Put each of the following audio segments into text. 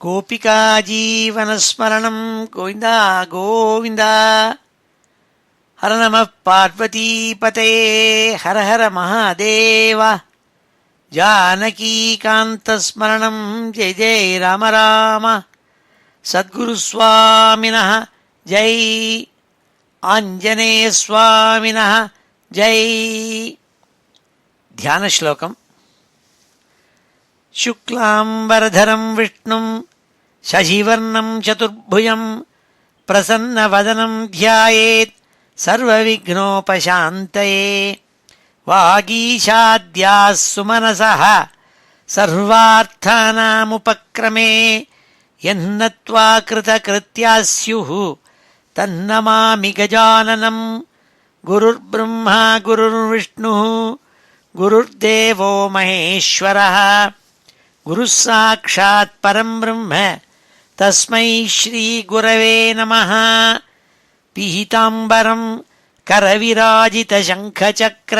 गोपिका जीवनस्मरणं गोविन्द गोविन्द। हर नमः पार्वतीपतये हर हर महादेव। जानकीकान्तस्मरणं जय जय राम राम। सद्गुरुस्वामिनः जय, आञ्जनेयस्वामिनः जय। ध्यानश्लोकम्। शुक्लाम्बरधरं विष्णुं शशिवर्णं चतुर्भुजं प्रसन्नवदनं ध्यायेत् सर्वविघ्नोपशान्तये। वागीशाद्याः सुमनसः सर्वार्थानामुपक्रमे यन्नत्वा कृतकृत्याः स्युः तन्नमामि गजाननं। गुरुर्ब्रह्मा गुरुर्विष्णुः गुरुर्देवो महेश्वरः गुरुः साक्षात् परं ब्रह्म तस्मै श्रीगुरवे नमः। पीताम्बरं करविराजितशङ्खचक्र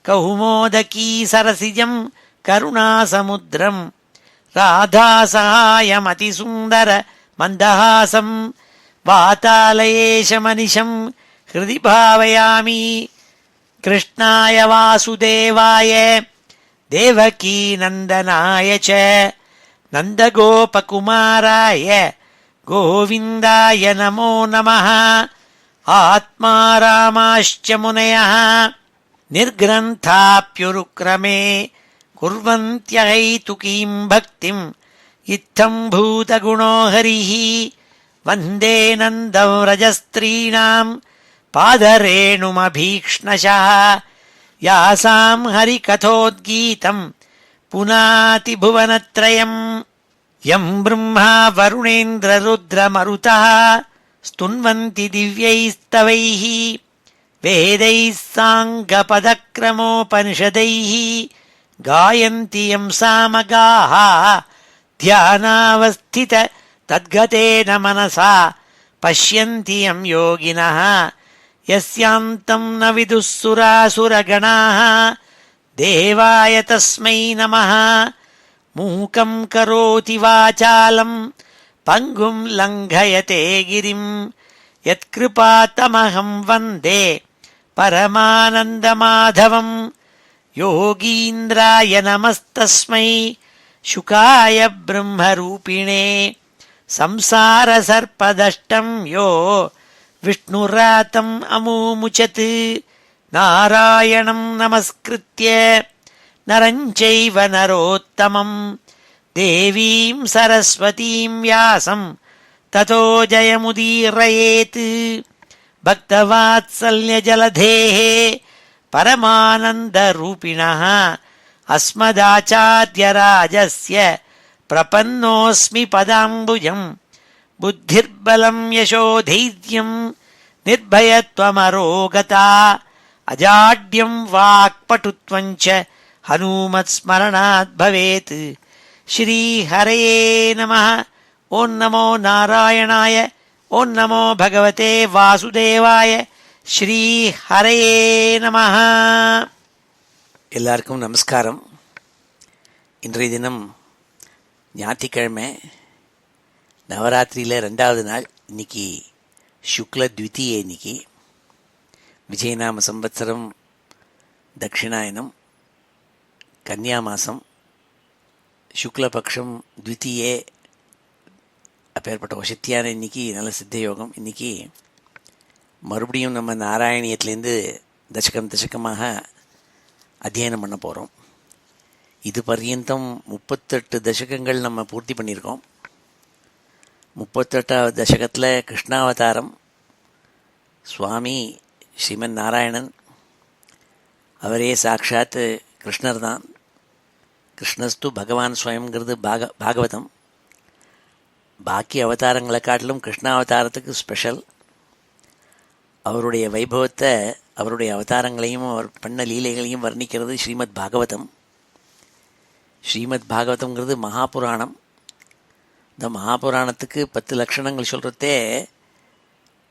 कौमोदकी सरसिजं करुणासमुद्रं राधासहायमतिसुन्दर मन्दहासं वातालयेशमनिशं हृदि भावयामि। कृष्णाय वासुदेवाय देवकीनन्दनाय च नन्दगोपकुमाराय गोविन्दाय नमो नमः। आत्मा रामाश्च मुनयः निर्ग्रन्थाप्युरुक्रमे कुर्वन्त्यहैतुकीं भक्तिं इत्थं भूतगुणो हरिः। वन्दे नन्दव्रजस्त्रीणां पादरेणुमभीक्ष्णशः यासां हरिकथोद्गीतं पुनातिभुवनत्रयम्। यं ब्रह्मा वरुणेन्द्ररुद्रमरुतः स्तुन्वन्ति दिव्यैस्तवैः वेदैः साङ्गपदक्रमोपनिषदैः गायन्ति यं सामगाः ध्यानावस्थित तद्गतेन मनसा पश्यन्ति यं योगिनः यस्यान्तं न विदुः सुरासुरगणाः। देवाय तस्मै नमः। मूकं करोति वाचालं पङ्गुं लङ्घयते गिरिं यत्कृपातमहं वन्दे परमानन्दमाधवं। योगीन्द्राय नमस्तस्मै शुकाय ब्रह्मरूपिणे संसारसर्पदष्टं यो विष्णुरातम् अमूमुचत्। नारायणं नमस्कृत्य नरं चैव नरोत्तमं देवीं सरस्वतीं व्यासं ततो जयमुदीरयेत्। भक्तवात्सल्यजलधेः परमानन्दरूपिणः अस्मदाचार्यराजस्य प्रपन्नोऽस्मि पदाम्बुजम्। बुद्धिर्बलं यशोधैर्यं निर्भयत्वमरोगता अजाड्यं वाक्पटुत्वं च हनूमत्स्मरणात् भवेत्। श्रीहरये नमः। ॐ नमो नारायणाय। ॐ नमो भगवते वासुदेवाय. श्रीहरये नमः. எல்லாருக்கும் நமஸ்காரம். இன்றைய தினம் ஞாயிற்றுக்கிழமை, நவராத்திரியில் 2வது நாள். இன்னைக்கு சுக்ல த்விதீயை. இன்னைக்கு விஜயநாம சம்பத்சரம், தட்சிணாயனம், கன்னியா மாதம், சுக்லபக்ஷம் த்விதீயே. அப்பேற்பட்ட வசத்தியான இன்னைக்கு நல்ல சித்தயோகம். இன்னைக்கு மறுபடியும் நம்ம நாராயணியத்திலேருந்து தசகமாக அத்தியனம் பண்ண போகிறோம். இது பர்யந்தம் 38 தசகங்கள் நம்ம பூர்த்தி பண்ணியிருக்கோம். 38வது தசகத்தில் கிருஷ்ணாவதாரம், சுவாமி ஸ்ரீமன் நாராயணன், அவரே சாட்சாத் கிருஷ்ணர் தான். கிருஷ்ணஸ்து பகவான் ஸ்வயங்கிறது பாகவதம். பாக்கி அவதாரங்களை காட்டிலும் கிருஷ்ணாவதாரத்துக்கு ஸ்பெஷல். அவருடைய வைபவத்தை, அவருடைய அவதாரங்களையும் அவர் பண்ண லீலைகளையும் வர்ணிக்கிறது ஸ்ரீமத் பாகவதம். ஸ்ரீமத் பாகவதம்ங்கிறது மகாபுராணம். இந்த மகாபுராணத்துக்கு 10 லட்சணங்கள் சொல்கிறதே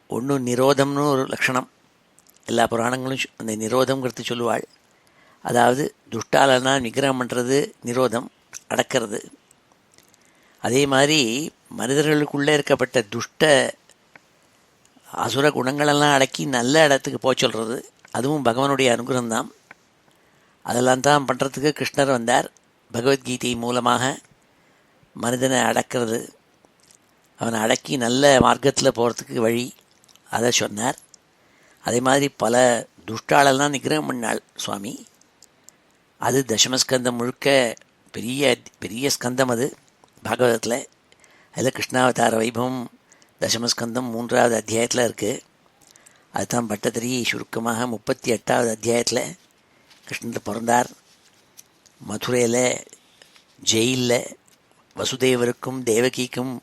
ஒன்று நிரோதம்னு ஒரு லட்சணம். எல்லா புராணங்களும் அந்த நிரோதம்ங்கிறது சொல்லுவாள். அதாவது துஷ்டாலனா நிகிரகம் பண்ணுறது நிரோதம், அடக்கிறது. அதே மாதிரி மனிதர்களுக்குள்ளே இருக்கப்பட்ட துஷ்ட அசுர குணங்களெல்லாம் அடக்கி நல்ல இடத்துக்கு போக சொல்கிறது அதுவும் பகவானுடைய அனுகிரகம்தான். அதெல்லாம் தான் பண்ணுறதுக்கு கிருஷ்ணர் வந்தார். பகவத்கீதை மூலமாக மனிதனை அடக்கிறது, அவனை அடக்கி நல்ல மார்க்கத்தில் போகிறதுக்கு வழி அதை சொன்னார். அதே மாதிரி பல துஷ்டாலெல்லாம் நிகிரகம் பண்ணாள் சுவாமி. அது தசமஸ்கந்தம் முழுக்க பெரிய பெரிய ஸ்கந்தம் அது பாகவதத்தில். அதில் கிருஷ்ணாவதார வைபவம் தசமஸ்கந்தம் 3வது அத்தியாயத்தில் இருக்குது. அதுதான் பட்டத்திரி சுருக்கமாக 38வது அத்தியாயத்தில் கிருஷ்ணர் பிறந்தார். மதுரையில் ஜெயிலில் வசுதேவருக்கும் தேவகிக்கும்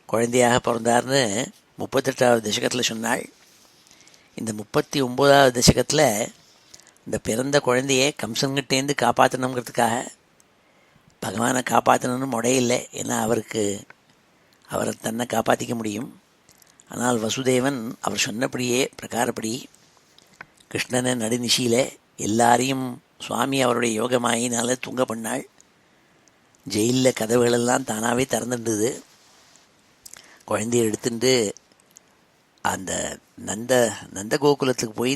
குழந்தையாக பிறந்தார்னு 38வது தசகத்தில் சொன்னாள். இந்த 39வது தசகத்தில் இந்த பிறந்த குழந்தையை கம்சன்கிட்டேருந்து காப்பாற்றணுங்கிறதுக்காக பகவானை காப்பாற்றணும்னு முடையில்லை. ஏன்னா அவரை தன்னை காப்பாற்றிக்க முடியும். ஆனால் வசுதேவன் அவர் சொன்னபடியே பிரகாரப்படி கிருஷ்ணனை நடுநிஷியில் எல்லாரையும் சுவாமி அவருடைய யோகமாயினால் தூங்க பண்ணாள். ஜெயிலில் கதவுகளெல்லாம் தானாகவே திறந்துருந்தது. குழந்தைய எடுத்துட்டு அந்த நந்த கோகுலத்துக்கு போய்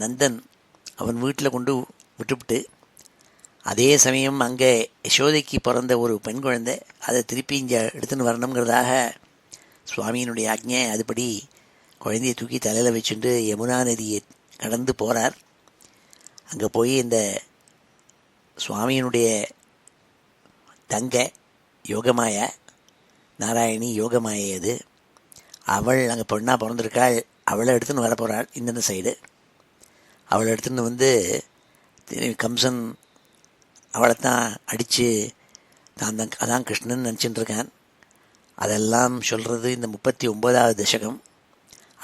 நந்தன் அவன் வீட்டில் கொண்டு விட்டுவிட்டு, அதே சமயம் அங்கே யசோதைக்கு பிறந்த ஒரு பெண் குழந்தை அதை திருப்பி இங்கே எடுத்துன்னு வரணுங்கிறதாக சுவாமியினுடைய ஆக்ஞை. அதுபடி குழந்தையை தூக்கி தலையில் வச்சுட்டு யமுனா நதியை கடந்து போகிறார். அங்கே போய் இந்த சுவாமியினுடைய தங்க யோகமாய நாராயணி யோகமாயை அது, அவள் அங்கே பொண்ணாக பிறந்திருக்காள். அவளை எடுத்துன்னு வர போகிறாள் இந்தந்த சைடு. அவளை எடுத்துன்னு வந்து கம்சன் அவளைத்தான் அடித்து அதான் கிருஷ்ணன் நினச்சிட்டு இருக்கான். அதெல்லாம் சொல்கிறது இந்த 39வது தசகம்.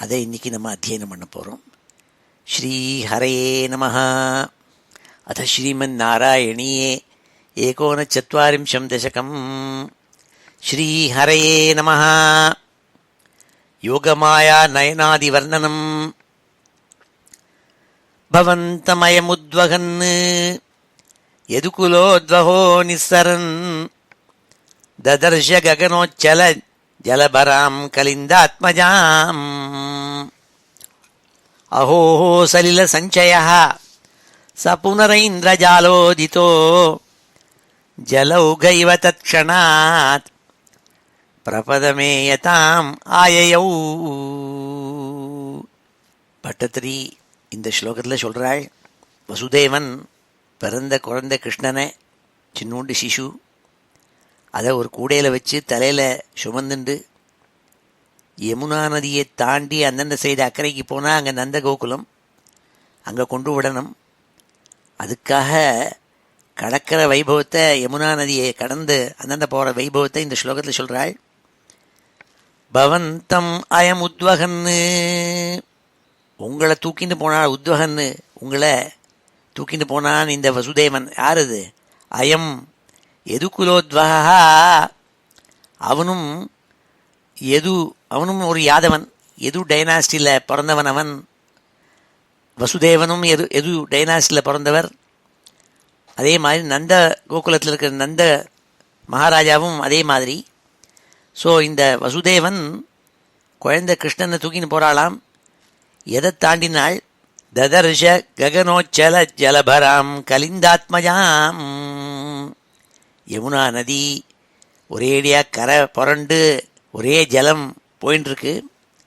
அதை இன்றைக்கி நம்ம அத்தியனம் பண்ண போகிறோம். ஸ்ரீ ஹரயே நமஹ. அத ஸ்ரீமன் நாராயணியே 39 தசகம். ஸ்ரீ ஹரயே நமஹ. யோகமாயா நயனாதி வர்ணனம். பவந்தமயமுத்வகன் யதுகுலோத்வஹோ நிஸ்ஸரன் ததர்ஷ ககனோச்சல ஜலபராம் கலிந்தாத்மஜாம். அஹோ சலில சஞ்சயः ச புனரைந்திரஜாலோதிதோ ஜலௌக இவ தத்க்ஷணாத் பிரபதமேயதாம் ஆயயௌ. பட்டத்திரி இந்த ஸ்லோகத்தில் சொல்கிறாள், வசுதேவன் பிறந்த குழந்தை கிருஷ்ணனை சின்னூண்டு சிசு அதை ஒரு கூடையில் வச்சு தலையில் சுமந்துண்டு யமுனா நதியை தாண்டி அந்தந்த சைடு அக்கறைக்கு போனால் அங்கே நந்த கோகுலம், அங்கே கொண்டு விடணும். அதுக்காக கடற்கிற வைபவத்தை, யமுனா நதியை கடந்து அந்தந்த போகிற வைபவத்தை இந்த ஸ்லோகத்தில் சொல்கிறாள். பவந்தம் அயம் உத்வகன்னு, உங்களை தூக்கிட்டு போனாள். உத்வகன்னு உங்களை தூக்கிட்டு போனான் இந்த வசுதேவன். யார் அது? அயம் எதுகுலோத்வகா. அவனும் ஒரு யாதவன், எது டைனாஸ்டியில் பிறந்தவன் அவன். வசுதேவனும் எது டைனாஸ்டியில் பிறந்தவர். அதே மாதிரி நந்த கோகுலத்தில் இருக்கிற நந்த மகாராஜாவும் அதே மாதிரி. ஸோ இந்த வசுதேவன் குழந்தை கிருஷ்ணனை தூக்கின்னு போகிறாளாம். எதை தாண்டினாள்? ததர்ஷ ககனோச்சல ஜலபராம் கலிந்தாத்மஜாம். யமுனா நதி ஒரேடியாக கரை புரண்டு ஒரே ஜலம் போயின்ட்டுருக்கு.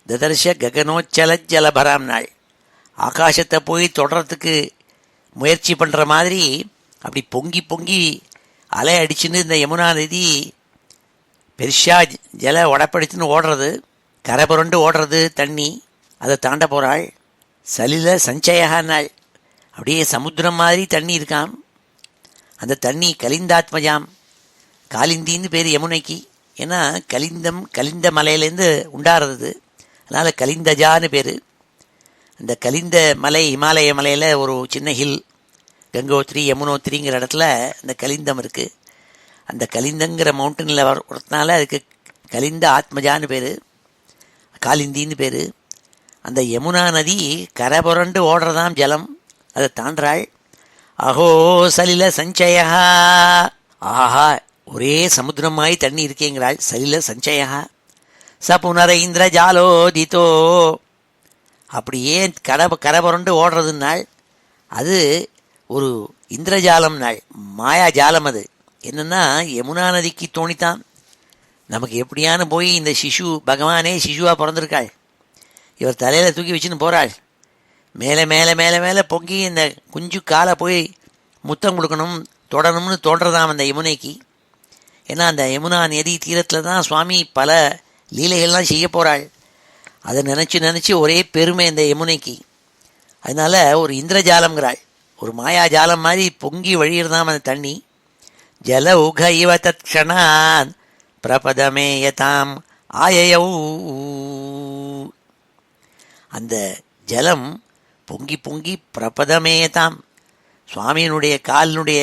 ததர்ஷ ககனோச்சல ஜலபராம் நாள், ஆகாசத்தை போய் தொடரத்துக்கு முயற்சி பண்ணுற மாதிரி அப்படி பொங்கி பொங்கி அலை அடிச்சுன்னு இந்த யமுனா நதி பெருசா ஜல உடப்படுத்துன்னு ஓடுறது, கரை புரண்டு ஓடுறது தண்ணி. அதை தாண்ட போகிறாள். சலில சஞ்சயகான்னாள், அப்படியே சமுத்திரம் மாதிரி தண்ணி இருக்காம். அந்த தண்ணி கலிந்தாத்மஜாம், காலிந்தின்னு பேர் யமுனைக்கு. ஏன்னா கலிந்த மலையிலேருந்து உண்டாடுறது, அதனால் கலிந்தஜான்னு பேர். அந்த கலிந்த மலை, இமாலய மலையில் ஒரு சின்ன ஹில், கங்கோத்ரி யமுனோத்ரிங்கிற இடத்துல அந்த கலிந்தம் இருக்குது. அந்த கலிந்தங்கிற மவுண்டனில் வரதுனால அதுக்கு கலிந்த ஆத்மஜான்னு பேர், காலிந்தின்னு பேர். அந்த யமுனா நதி கரை புரண்டு ஓடுறதாம் ஜலம், அதை தாண்டாள். அஹோ சலில சஞ்சயா. ஆஹா, ஒரே சமுத்திரமாய் தண்ணி இருக்கேங்கிறாள். சலில சஞ்சயா ச புனர இந்திர ஜாலோதித்தோ. அப்படியே கரை புரண்டு ஓடுறதுனாள். அது ஒரு இந்திரஜாலம் நாள், மாயா ஜாலம். அது என்னன்னா யமுனா நதிக்கு தோணித்தான். நமக்கு எப்படியானு போய் இந்த சிசு பகவானே சிசுவா பிறந்திருக்காள். இவர் தலையில தூக்கி வச்சுன்னு போறாள். மேலே மேலே மேலே மேலே பொங்கி இந்த குஞ்சு காலை போய் முத்தம் கொடுக்கணும், தொடணும்னு தோன்றதாம் அந்த யமுனைக்கு. ஏன்னா அந்த யமுனா நதி தீரத்தில் தான் சுவாமி பல லீலைகள்லாம் செய்ய போகிறாள். அதை நினச்சி நினச்சி ஒரே பெருமை இந்த யமுனைக்கு. அதனால ஒரு இந்திரஜாலம்ங்கிறாள், ஒரு மாயா ஜாலம் மாதிரி பொங்கி வழியிறதாம் அந்த தண்ணி. ஜல உக இவ தத்க்ஷணாத் பிரபதமேயதாம் ஆயயௌ. அந்த ஜலம் பொங்கி பொங்கி பிரபதமேயதாம், சுவாமியினுடைய காலினுடைய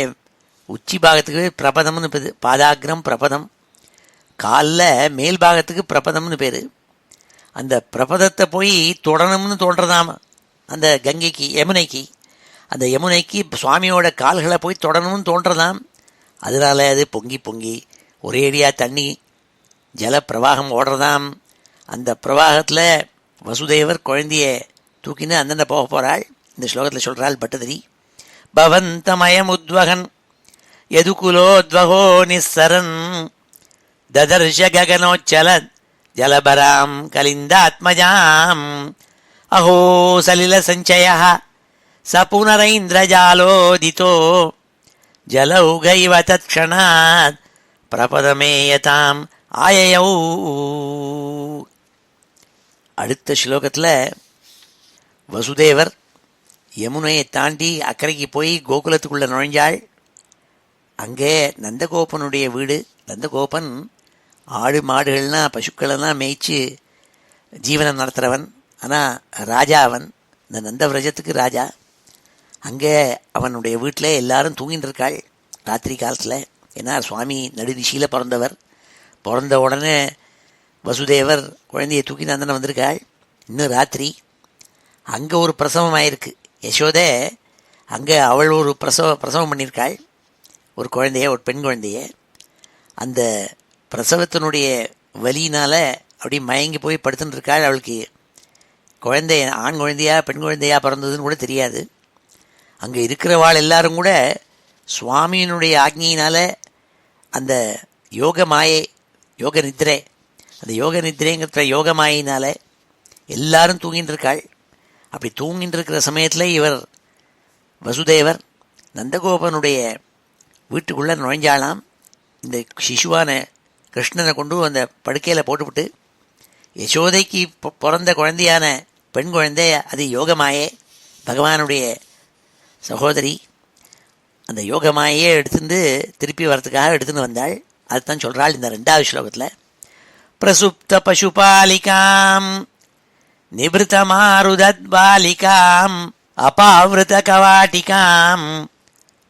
உச்சி பாகத்துக்கு பிரபதம்னு பேர். பாதாகிரம் பிரபதம், காலில் மேல் பாகத்துக்கு பிரபதம்னு பேர். அந்த பிரபதத்தை போய் தொடணும்னு தோன்றதாம் அந்த கங்கைக்கு, யமுனைக்கு. அந்த யமுனைக்கு சுவாமியோட கால்களை போய் தொடணும்னு தோன்றதாம். அதனால அது பொங்கி பொங்கி ஒரேடியாக தண்ணி ஜல பிரவாகம் ஓடுறதாம். அந்த பிரவாகத்தில் வசுதேவர் குழந்தைய தூக்கின்னு அந்தண்ட போக போகிறாள். இந்த ஸ்லோகத்தில் சொல்கிறாள் பட்டதிரி. பவந்தமயம் உத்வகன் யதுகுலோத்வகோ நிஸ்ஸரன் ததர்ஷ ககனோச்சல ஜலபராம் கலிந்தாத்மஜாம் அஹோ சலில சஞ்சய ச புனரைந்திரஜாலோதிதோ ஜலௌகைவ தத்க்ஷணாத் பிரபதமேயதாம் ஆயயௌ. அடுத்த ஸ்லோகத்தில் வசுதேவர் யமுனையை தாண்டி அக்கறைக்கு போய் கோகுலத்துக்குள்ளே நுழைஞ்சாள். அங்கே நந்தகோபனுடைய வீடு. நந்தகோபன் ஆடு மாடுகள்லாம் பசுக்களெல்லாம் மேய்ச்சி ஜீவனம் நடத்துகிறவன். ஆனால் ராஜா அவன், இந்த நந்தவிரஜத்துக்கு ராஜா. அங்கே அவனுடைய வீட்டில் எல்லாரும் தூங்கிட்டு இருக்காள் ராத்திரி காலத்தில். ஏன்னா சுவாமி நடுநிஷியில் பிறந்தவர். பிறந்த உடனே வசுதேவர் குழந்தையை தூக்கி நந்தனை வந்திருக்காள். இன்னும் ராத்திரி. அங்கே ஒரு பிரசவம் ஆயிருக்கு. யசோதை அங்கே அவள் ஒரு பிரசவம் பண்ணியிருக்காள், ஒரு குழந்தைய, ஒரு பெண் குழந்தைய. அந்த பிரசவத்தினுடைய வலியினால் அப்படி மயங்கி போய் படுத்துன்னு இருக்காள். அவளுக்கு குழந்தை ஆண் குழந்தையா பெண் குழந்தையா பிறந்ததுன்னு கூட தெரியாது. அங்கே இருக்கிறவாள் எல்லாரும் கூட சுவாமியினுடைய ஆக்ஞையினால் அந்த யோக மாயை, யோக நித்ரை, அந்த யோக நித்ரைங்கிற யோக மாயினால் எல்லாரும் தூங்கின்னு இருக்காள். அப்படி தூங்கின்னு இருக்கிற சமயத்தில் இவர் வசுதேவர் நந்தகோபனுடைய வீட்டுக்குள்ளே நுழைஞ்சாலாம். இந்த சிசுவான கிருஷ்ணனை கொண்டு அந்த படுக்கையில் போட்டுவிட்டு, யசோதைக்கு பிறந்த குழந்தையான பெண் குழந்தை, அது யோகமாயே பகவானுடைய சகோதரி. அந்த யோகமாயே எடுத்துட்டு திருப்பி வரத்துக்காக எடுத்துன்னு வந்தாள். அதுதான் சொல்கிறாள் இந்த 2வது ஸ்லோகத்தில். பிரசுப்த பசுபாலிகாம் நிபிருத்தமாருதத் பாலிகாம் அபாவிருத கவாட்டிகாம்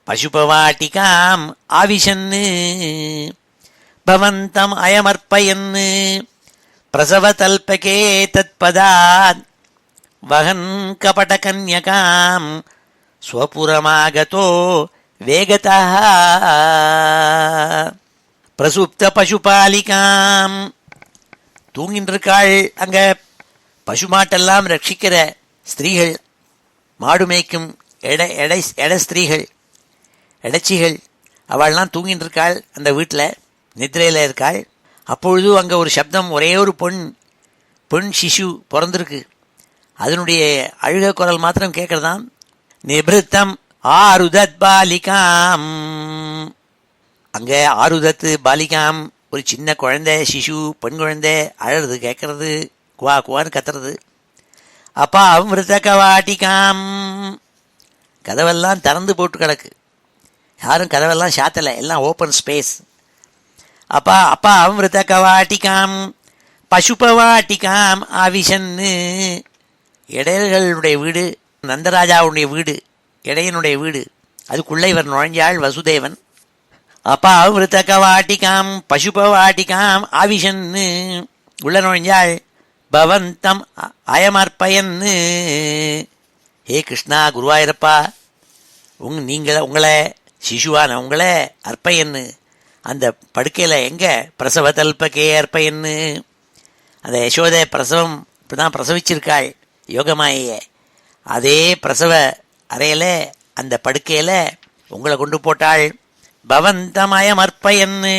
பசுபவாட்டிகாம் ஆவிஷன்னு பவந்தம் அயமர்ப்பயன்னு பிரசவதல்பகே தத்பதாத் வகன் கபடகன்யகாம் ஸ்வபுரமாகதோ வேகதः. பிரசுப்த பசுபாலிகாம், தூங்கின்றிருக்காள் அங்கே பசுமாட்டெல்லாம் ரட்சிக்கிற ஸ்திரீகள், மாடு மேய்க்கும் எட ஸ்திரீகள், எடச்சிகள், அவள்லாம் தூங்கின்னு இருக்காள் அந்த வீட்டில், நித்ரையில் இருக்காள். அப்பொழுது அங்கே ஒரு சப்தம், ஒரே ஒரு பெண் சிசு பிறந்திருக்கு. அதனுடைய அழுக குரல் மாத்திரம் கேட்கறதாம். நிபிருத்தம் ஆருதத் பாலிகாம், அங்கே ஆருதத்து பாலிகாம், ஒரு சின்ன குழந்தை சிசு, பெண் குழந்தை அழறது கேட்கறது, குவா குவான்னு கத்துறது. அப்பா அமிர்த கவாட்டிகாம், கதவெல்லாம் திறந்து போட்டு கிடக்கு, யாரும் கதவெல்லாம் சாத்தலை, எல்லாம் ஓப்பன் ஸ்பேஸ். அப்பா அப்பா அமிர்த கவாட்டிகாம் பசுபவாட்டிகாம் ஆவிஷன்னு, இடையர்களுடைய வீடு, நந்தராஜாவுடைய வீடு, இடையனுடைய வீடு, அதுக்குள்ளே இவர் நுழைஞ்சாள் வசுதேவன். அப்பா அமிர்த கவாட்டிகாம் பசுபவாட்டிகாம் ஆவிஷன்னு உள்ள நுழைஞ்சாள். பவந்தம் அயமர்ப்பயன்னு, ஹே கிருஷ்ணா குருவாயிரப்பா, உங்களை சிசுவான உங்களை அர்ப்பயன்னு அந்த படுக்கையில் எங்கே பிரசவதல்பகே அர்ப்பயன்னு அந்த யசோதை பிரசவம் இப்போ தான் பிரசவிச்சிருக்காள் யோகமாயே. அதே பிரசவ அறையில் அந்த படுக்கையில் உங்களை கொண்டு போட்டாள். பவந்தமயம் அர்ப்பயன்னு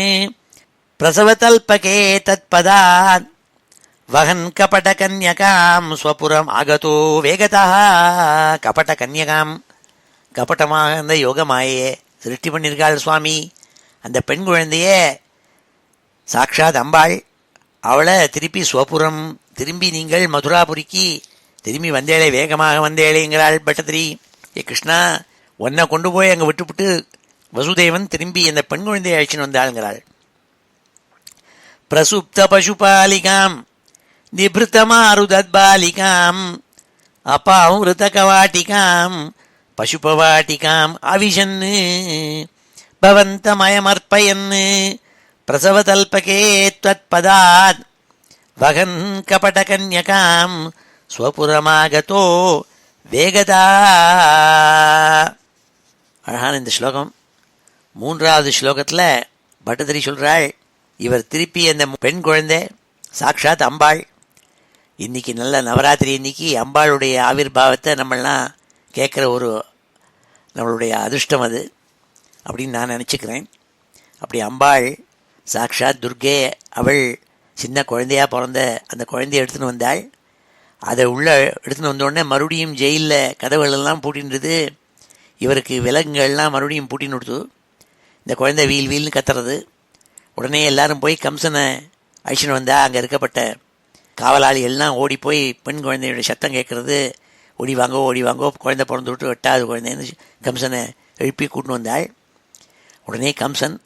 பிரசவதல்பகே தத்பதாத் வகன் கபட கன்யகாம் ஸ்வபுரம் ஆகதோ வேகதா. கபட கன்யகாம், கபட்டமாக அந்த யோகமாயே சிருஷ்டி பண்ணியிருக்காள் சுவாமி. அந்த பெண் குழந்தைய சாக்ஷாத் அம்பாள். அவளை திருப்பி ஸ்வபுரம், திரும்பி நீங்கள் மதுராபுரிக்கு திரும்பி வந்தேளே, வேகமாக வந்தேளேங்கிறாள் பட்டத்திரி. ஏ கிருஷ்ணா, உன்னை கொண்டு போய் அங்கே விட்டுவிட்டு வசுதேவன் திரும்பி அந்த பெண் குழந்தையை அழைச்சின்னு வந்தாளுங்கிறாள். பிரசுப்த பசுபாலிகாம் நிபிருத்தமாருதத்பாலிகாம் அபாவிருத கவாட்டிகாம் பசுபவாட்டிகாம் அவிஷன்னு பவந்தமயமர்ப்பயன்னு பிரசவதல்பகே த்வத்பதாத் வகன் கபடகன்யகாம் ஸ்வபுரமாகதோ வேகதா. அழகான இந்த ஸ்லோகம். 3வது ஸ்லோகத்தில் பட்டதிரி சொல்கிறாள், இவர் திருப்பி அந்த பெண் குழந்தை சாக்ஷாத் அம்பாள். இன்னைக்கு நல்ல நவராத்திரி, இன்னைக்கு அம்பாளுடைய ஆவிர்பாவத்தை நம்மளாம் கேட்குற ஒரு நம்மளுடைய அதிர்ஷ்டம் அது அப்படின்னு நான் நினச்சிக்கிறேன். அப்படி அம்பாள் சாக்ஷாத் துர்கே, அவள் சின்ன குழந்தையாக பிறந்த அந்த குழந்தைய எடுத்துன்னு வந்தாள். அதை உள்ளே எடுத்துன்னு வந்தோடனே மறுபடியும் ஜெயிலில் கதவுகளெல்லாம் பூட்டின்றது. இவருக்கு விலங்குகள்லாம் மறுபடியும் பூட்டின்னு கொடுத்து இந்த குழந்தை வீல் வீல்னு கத்துறது. உடனே எல்லாரும் போய் கம்சனை அழிச்சுன்னு வந்தால் அங்கே இருக்கப்பட்ட காவலாளிகள்லாம் ஓடி போய் பெண் குழந்தையுடைய சத்தம் கேட்குறது. ஓடி வாங்கோ ஓடி வாங்கோ, குழந்தை பிறந்து விட்டு 8வது குழந்தைன்னு கம்சனை எழுப்பி கூட்டின்னு வந்தாள். உடனே கம்சன்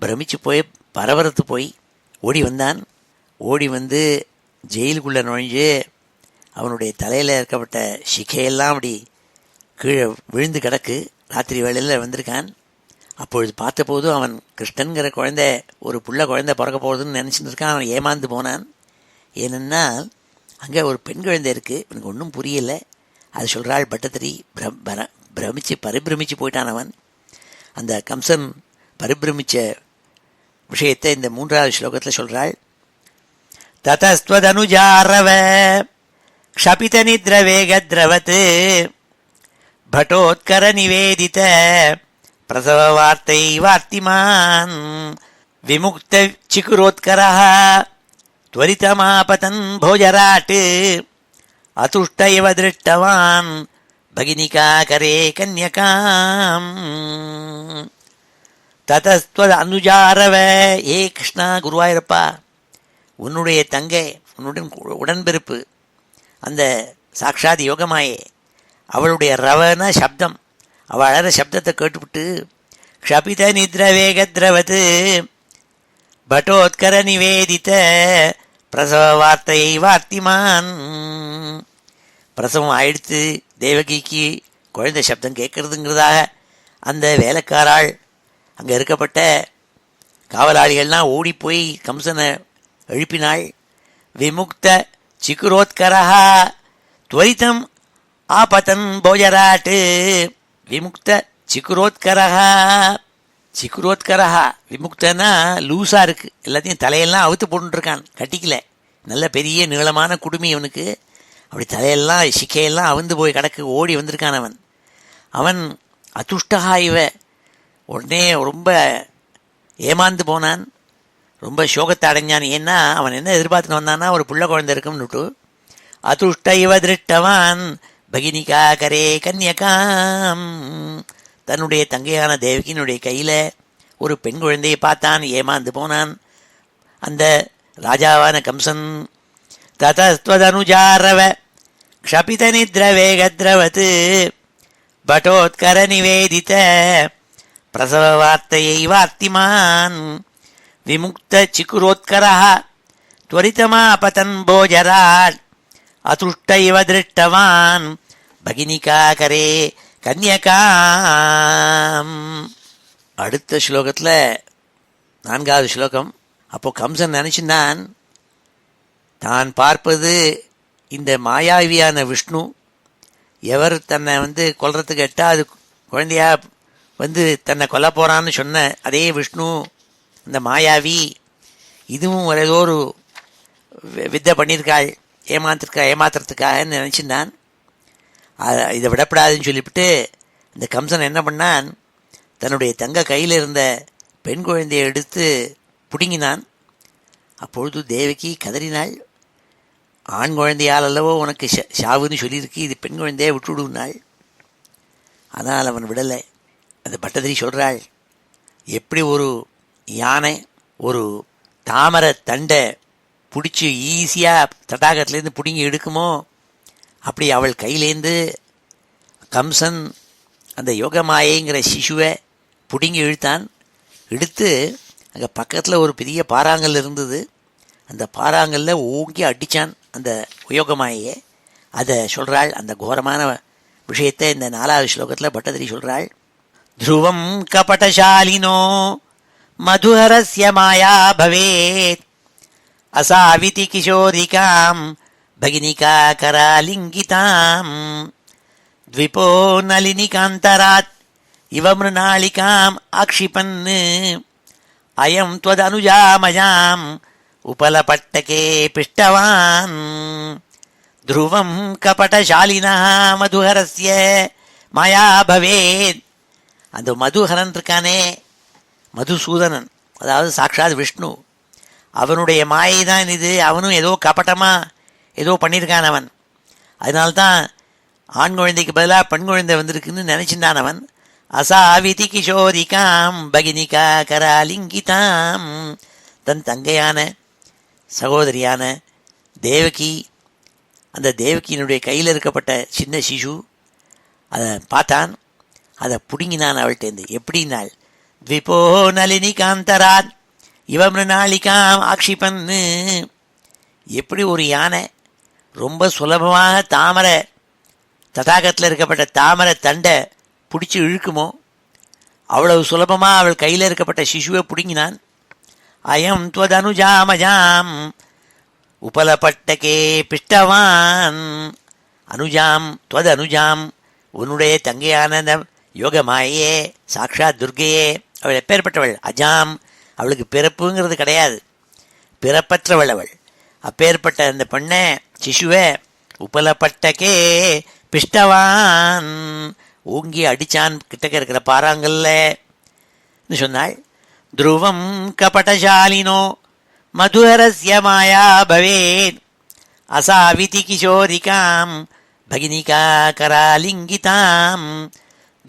பிரமிச்சு போய் பரபரத்து போய் ஓடி வந்தான். ஓடி வந்து ஜெயிலுக்குள்ளே நுழைஞ்சு அவனுடைய தலையில் இருக்கப்பட்ட சிகையெல்லாம் அப்படி கீழே விழுந்து கிடக்கு. ராத்திரி வேளையில் வந்திருக்கான். அப்பொழுது பார்த்தபோது அவன் கிருஷ்ணன்கிற குழந்தை, ஒரு புள்ள குழந்தை பிறக்க போகுதுன்னு நினச்சிட்டு இருக்கான். அவன் ஏமாந்து போனான். ஏனென்னா அங்கே ஒரு பெண் குழந்தை இருக்குது, எனக்கு ஒன்றும் புரியலை. அது சொல்கிறாள் பட்டத்திரி. பரிபிரமிச்சு போயிட்டான் அவன். அந்த கம்சன் பரிபிரமிச்ச விஷயத்தை இந்த 3வது ஸ்லோகத்தில் சொல்கிறாள். ததஸ்வதனுஜாரவ க்ஷபித நித்ர வேகத்ரவத் பட்டோத்கர நிவேதித பிரசவ வார்த்தை வார்த்திமான் விமுக்த சிகுரோத்கரः त्वरितमापतन् भोजराट् अतुष्ट इव दृष्टवान् भगिनिकाकरे कन्यकाम् ततस्त्वद अनुजारव. ஏ கிருஷ்ணா, குருவாயூரப்பா, உன்னுடைய தங்கை, உன்னுடன் உடன்பிறப்பு அந்த சாக்ஷாத் யோகமாயே, அவளுடைய ரவன சப்தம், அவள் அழற சப்தத்தை கேட்டுவிட்டு க்ஷபித நித்ர வேகத்ரவத் பட்டோத்கர நிவேதித்த பிரசவ வார்த்தையை வார்த்திமான். பிரசவம் ஆயிடுத்து, தேவகிக்கு குழந்தை சப்தம் கேட்கறதுங்கிறதாக அந்த வேலைக்காராள் அங்கே இருக்கப்பட்ட காவலாளிகள்லாம் ஓடி போய் கம்சனை எழுப்பினாள். விமுக்த சிகுரோத்கரஹா துவரிதம் ஆபதன் போஜராட்டு. விமுக்த சிகுரோத்கரஹா, சிக்குரோத்கரஹா விமுக்தனா லூஸாக இருக்குது, எல்லாத்தையும் தலையெல்லாம் அவுத்து போட்டுருக்கான், கட்டிக்கல. நல்ல பெரிய நீளமான குடுமி அவனுக்கு. அப்படி தலையெல்லாம் சிக்கையெல்லாம் அவுந்து போய் கிடக்கு. ஓடி வந்திருக்கான் அவன். அவன் அதுஷ்டகா இவ. உடனே ரொம்ப ஏமாந்து போனான், ரொம்ப சோகத்தை அடைஞ்சான். ஏன்னா அவன் என்ன எதிர்பார்த்துன்னு வந்தான்னா ஒரு புள்ள குழந்தை இருக்கும்னுட்டு. அதுஷ்ட இவ திருஷ்டவான் பகினிகா கரே கன்யகாம். தன்னுடைய தங்கையான தேவகியினுடைய கையில் ஒரு பெண் குழந்தையை பார்த்தான், ஏமாந்து போனான் அந்த ராஜாவான கம்சன். ததஸ்வதனுஜாரவ க்ஷபித நித்ர வேகத்ரவத் பட்டோத்கர நிவேதித பிரசவ வார்த்தையை வார்த்திமான் விமுக்த சிக்குரோத்கரஹ त्वरितमापतन् भोजराट् अतुष्ट इव दृष्टवान् भगिनिकाकरे கன்யகாம். அடுத்த ஸ்லோகத்தில் 4வது ஸ்லோகம். அப்போ கம்சன் நினச்சிருந்தான், தான் பார்ப்பது இந்த மாயாவியான விஷ்ணு, எவர் தன்னை கொல்றதுக்கு 8வது குழந்தையா தன்னை கொல்ல போகிறான்னு சொன்ன அதே விஷ்ணு அந்த மாயாவி இதுவும் ஏதோ ஒரு வித்தை பண்ணியிருக்காள், ஏமாத்துறதுக்காகன்னு நினச்சிருந்தான். இதை விடப்படாதுன்னு சொல்லிவிட்டு இந்த கம்சன் என்ன பண்ணான், தன்னுடைய தங்க கையில் இருந்த பெண் குழந்தையை எடுத்து பிடுங்கினான். அப்பொழுது தேவகி கதறினாள். ஆண் குழந்தையால் அல்லவோ உனக்கு ஷாவுன்னு சொல்லியிருக்கு, இது பெண் குழந்தையை விட்டுவிடுனாள். ஆனால் அவன் விடலை. அந்த பட்டதிரி சொல்கிறாள், எப்படி ஒரு யானை ஒரு தாமரை தண்டை பிடிச்சி ஈஸியாக தடாகத்துலேருந்து பிடுங்கி எடுக்குமோ, அப்படி அவள் கையிலேருந்து கம்சன் அந்த யோகமாயைங்கிற சிசுவை பிடுங்கி இழுத்தான். இழுத்து அங்கே பக்கத்தில் ஒரு பெரிய பாறாங்கல் இருந்தது, அந்த பாறாங்கல்ல ஓங்கி அடித்தான் அந்த யோகமாயையை. அதை சொல்கிறாள். அந்த கோரமான விஷயத்தை இந்த 4வது ஸ்லோகத்தில் பட்டதிரி சொல்கிறாள். த்ருவம் கபடசாலினோ மதுஹரஸ்ய மாயா பவேத் அசாவிதி கிஷோரிகாம் பகினிகா கராலிங்கிதாம் த்விபோ நளினிகாந்தராத் இவ மிருணாளிகாம் ஆக்ஷிபன் அயம் த்வதனுஜாமயாம் உபலபட்டகே பிஷ்டவான் த்ருவம் கபடசாலினா மதுஹரஸ்ய மாயா பவேத். அந்த மதுஹரன் இருக்கானே, மதுசூதனன், அதாவது சாட்சாத் விஷ்ணு, அவனுடைய மாயை தான் இது. அவனும் ஏதோ கபட்டமாக ஏதோ பண்ணியிருக்கான் அவன். அதனால்தான் ஆண் குழந்தைக்கு பதிலாக பெண் குழந்தை வந்திருக்குன்னு நினச்சிருந்தான் அவன். அசாவிதி கிஷோரிகாம் பகினிகா கராலிங்கிதாம், தன் தங்கையான சகோதரியான தேவகி, அந்த தேவகியினுடைய கையில் இருக்கப்பட்ட சின்ன சிசு அதை பார்த்தான். அதை பிடுங்கினான் அவள்கிட்டேருந்து. எப்படின்னாள், த்விபோ நளினி காந்தராத் இவ மிருணாளிகாம் ஆக்ஷிபன்னு. எப்படி ஒரு யானை ரொம்ப சுலபமாக தாமரை தடாகத்தில் இருக்கப்பட்ட தாமரை தண்டை பிடிச்சி இழுக்குமோ, அவ்வளவு சுலபமாக அவள் கையில் இருக்கப்பட்ட சிசுவை பிடுங்கினான். அயம் த்வதனுஜாமஜாம் உபலபட்டகே பிஷ்டவான். அனுஜாம் த்வது அனுஜாம், உன்னுடைய தங்கையான யோகமாயே சாக்ஷாத் துர்கையே, அவள் எப்பேற்பட்டவள், அஜாம், அவளுக்கு பிறப்புங்கிறது கிடையாது, பிறப்பற்றவள் அவள். அப்பேற்பட்ட அந்த பெண்ணை சிசுவை உபலப்பட்டக்கே பிஷ்டவான், ஓங்கி அடிச்சான் கிட்டக்க இருக்கிற பாறாங்கல்ல சொன்னாள். த்ருவம் கபடசாலினோ மதுஹரஸ்ய மாயா பவேத் அசாவிதி கிஷோரிகாம் பகினிகா கராலிங்கிதாம்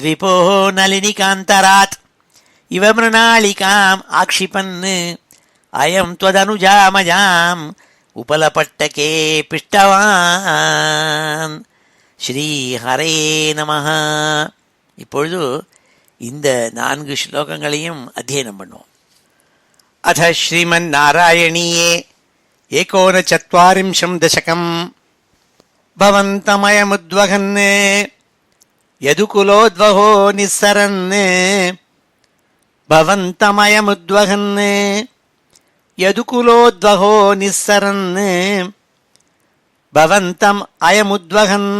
த்விபோ நளினிகாந்தராத் இவ மிருணாளிகாம் ஆக்ஷிபன் அயம் த்வதனுஜாமஜாம் உபலபட்டகே பிஷ்டவான். ஸ்ரீ ஹரே நமஹ. இப்பொழுது இந்த 4 ஸ்லோகங்களையும் அத்தியனம் பண்ணுவோம். அத ஸ்ரீமன் நாராயணீயே 39 தசகம். பவந்தமயமுத்வகன் யதுகுலோத்வகோ நிஸ்ஸரன் பவந்தமயமுத்வகன் யதுகுலோத்வகோ நிஸ்ஸரன் பவந்தம் அயமுத்வகன்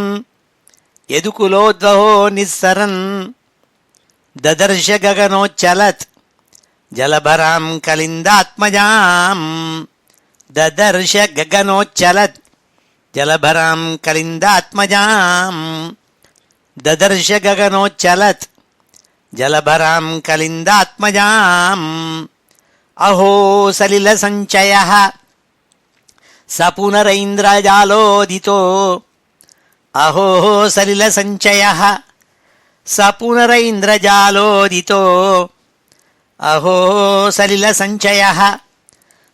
யதுகுலோத்வகோ நிஸ்ஸரன் ததர்ஷ ககனோச்சலத் ஜலபராம் கலிந்தாத்மஜாம் ददर्श गगनोच्चलत् जलभरां कलिन्दात्मजां ददर्श गगनोच्चलत् जलभरां कलिन्दात्मजां अहो सलिलसञ्चयः स पुनरैन्द्रजालोदितो अहो सलिलसञ्चयः स पुनरैन्द्रजालोदितो अहो सलिलसञ्चयः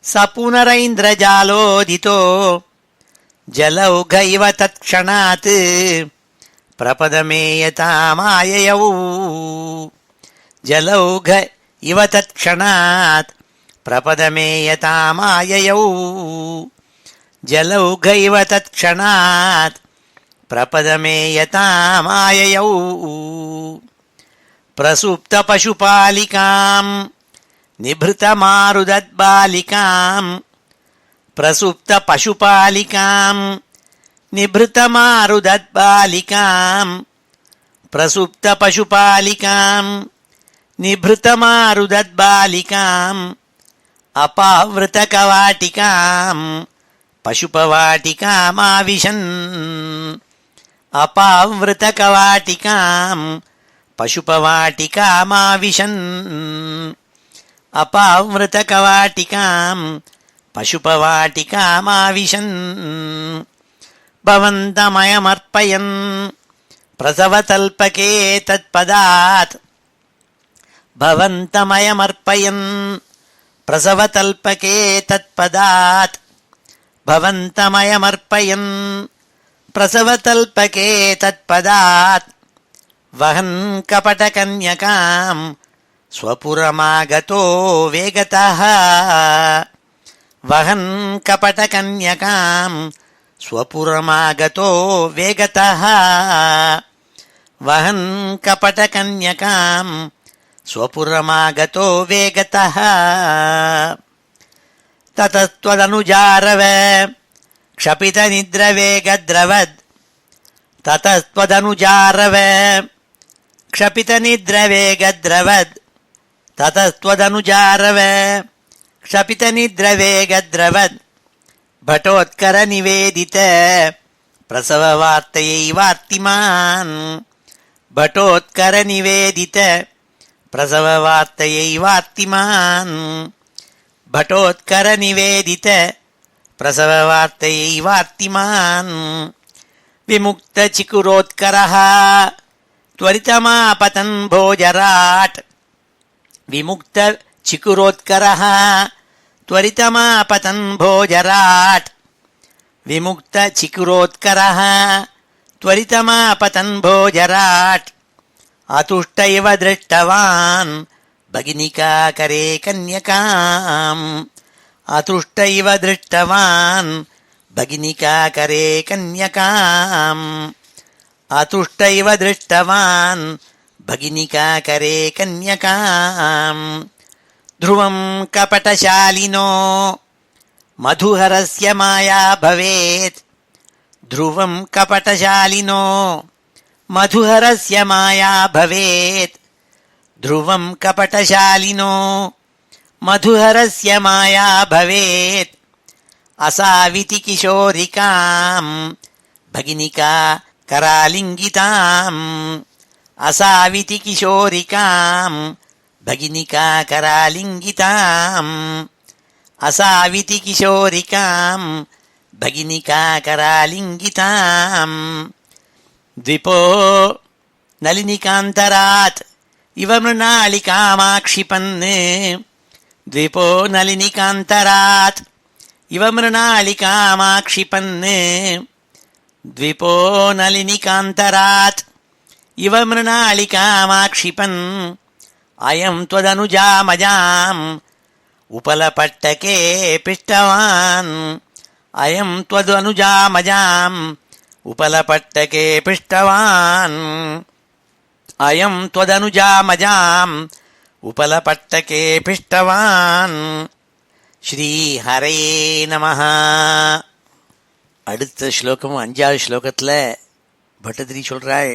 स पुनरैन्द्रजालोदितो जलौघ इव तत्क्षणात् प्रपदमेयतामाययौ जलौघ इव तत्क्षणात् प्रपदमेयतामाययौ जलौघ इव तत्क्षणात् प्रपदमेयतामाययौ प्रसुप्तपशुपालिकां निभृतमारुदद्बालिकां प्रसुप्तपशुपालिकां निभृतमारुदद्बालिकां प्रसुप्तपशुपालिकां निभृतमारुदद्बालिकां அபாவிருதகவாட்டிகாம் பசுபவாட்டிகாமாவிஷன். அபாவிருதகவாட்டிகாம் பசுபவாட்டிகாமாவிஷன். அபாவிருதகவாட்டிகாம் பசுபவாட்டிகாமாவிஷன். பவந்தமயமர்ப்பயன் பிரசவதல்பகே தத்பதாத். பவந்தமயமர்ப்பயன் பிரசவதல்பகே தத்பதாத். பவந்தமயமர்ப்பயன் பிரசவதல்பகே தத்பதாத். வஹன் கபடகன்யகாம் ஸ்வபுரமாகதோ வேகதः. வஹன் கபடகன்யகாம் ஸ்வபுரமாகதோ வேகதः. வஹன் கபடகன்யகாம் ஸ்வபுரமாகதோ வேகதः. ததஸ்த்வதனுஜாரவ க்ஷபிதநித்ரவேகத்ரவத். ததஸ்த்வதனுஜாரவ க்ஷபிதநித்ரவேகத்ரவத். ததஸ்த்வதனுஜாரவ க்ஷபிதநித்ரவேகத்ரவத். பட்டோத்கரநிவேதித பிரசவவார்த்தையைவார்த்திமான். பட்டோத்கரநிவேதித பிரசவவார்த்தையைவார்த்திமான். பட்டோத்கரநிவேதித பிரசவவார்த்தையைவார்த்திமான். விமுக்தசிகுரோத்கரः त्वरितमापतन् भोजराट्. विमुक्तचिकुरोत्करः त्वरितमापतन् भोजराट्. विमुक्तचिकुरोत्करः त्वरितमापतन् भोजराट्. अतुष्ट इव दृष्टवान् भगिनिकाकरे कन्यकाम्. अतुष्ट इव दृष्टवान् भगिनिकाकरे कन्यकाम्. अतुष्ट इव दृष्टवान् भगिनिकाकरे कन्यकाम्. ध्रुवं कपटशालिनो मधुहरस्य माया भवेत्. ध्रुवं कपटशालिनो मधुहरस्य माया भवेत्. ध्रुवं कपटशालिनो मधुहरस्य माया भवेत्. असाविति किशोरिकाम् भगिनिका करालिङ्गिताम्. असाविति किशोरिकाम् भगिनिका करालिङ्गिताम्. असाविति किशोरिकाम् भगिनिका करालिङ्गिताम्. द्विपो नलिनिकान्तरात् इव मृणालिकामाक्षिपन्. द्विपो नलिनिकान्तरात् इव मृणालिकामाक्षिपन्. द्विपो नलिनिकान्तरात् इव मृणालिकामाक्षिपन्. अयं त्वदनुजामजाम् उपलपट्टके पिष्टवान्. अयं त्वदनुजामजाम् उपलपट्टके पिष्टवान्. अयं त्वदनुजामजाम् उपलपट्टके पिष्टवान्. ஸ்ரீஹரே நமஹ. அடுத்த ஸ்லோகம் 5வது ஸ்லோகத்தில் பட்டதிரி சொல்கிறாள்,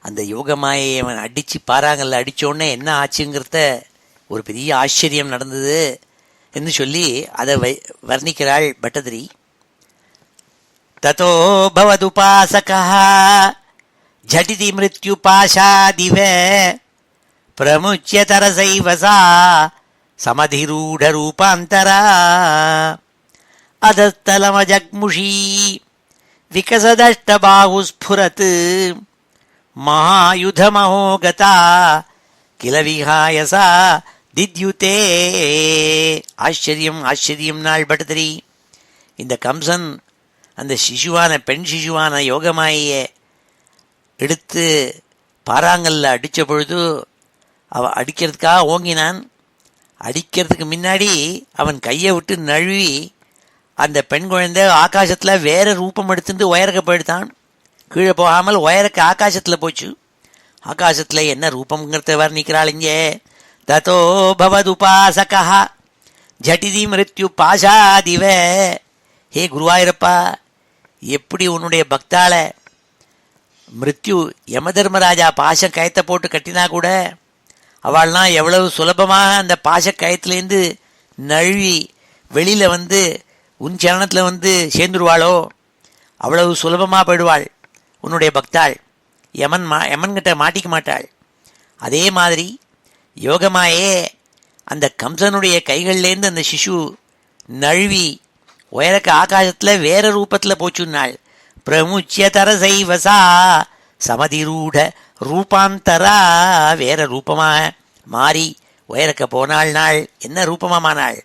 அந்த யோகமாயை அவன் அடித்து பாறாங்கல்ல அடித்தோடனே என்ன ஆச்சுங்கிறத ஒரு பெரிய ஆச்சரியம் நடந்தது என்று சொல்லி அதை வர்ணிக்கிறாள் பட்டதிரி. ததோ பவதுபாசகः ஜடிதி மிருத்யுபாஷாதிவ பிரமுச்ய தரசைவ சா समधिरूढरूपान्तरा. अधस्तलमजग्मुषी विकसदष्टबाहुस्फुरत् महायुधमहोगता किल विहाय सा दिद्युते. ஆச்சரியம் ஆச்சரியம் நாள் பட்டதிரி. இந்த கம்சன் அந்த சிசுவான பெண் சிசுவான யோகமாயை எடுத்து பாறாங்கல்ல அடித்த பொழுது அவ அடிக்கிறதுக்காக ஓங்கினான். அடிக்கிறதுக்கு முன்னாடி அவன் கையை விட்டு நழுவி அந்த பெண் குழந்தை ஆகாசத்தில் வேற ரூபம் எடுத்துட்டு உயரக்க போயிடுத்தான். கீழே போகாமல் உயரக்க ஆகாசத்தில் போச்சு. ஆகாசத்தில் என்ன ரூபங்கிறத வர்ணிக்கிறாள் இங்கே. ததோ பவதுபாசகः ஜடிதி மிருத்யு பாஷாதிவ. ஹே குருவாயூரப்பா, எப்படி உன்னுடைய பக்தாள மிருத்யு யமதர்மராஜா பாசம் கயத்தை போட்டு கட்டினா கூட அவள்லாம் எவ்வளவு சுலபமாக அந்த பாசக்கயத்திலேருந்து நழுவி வெளியில வந்து உன் சரணத்தில் வந்து சேர்ந்துருவாளோ அவ்வளவு சுலபமாக போயிடுவாள் உன்னுடைய பக்தாள். யமன்கிட்ட மாட்டிக்க மாட்டாள். அதே மாதிரி யோகமாயே அந்த கம்சனுடைய கைகள்லேருந்து அந்த சிசு நழுவி உயரக்க ஆகாசத்தில் வேற ரூபத்தில் போச்சுன்னாள். பிரமுச்சிய தரசைவசா சமதிரூட ரூபாந்தரா, வேற ரூபமாக மாறி உயரக்க போனாள். நாள் என்ன ரூபமானாள்?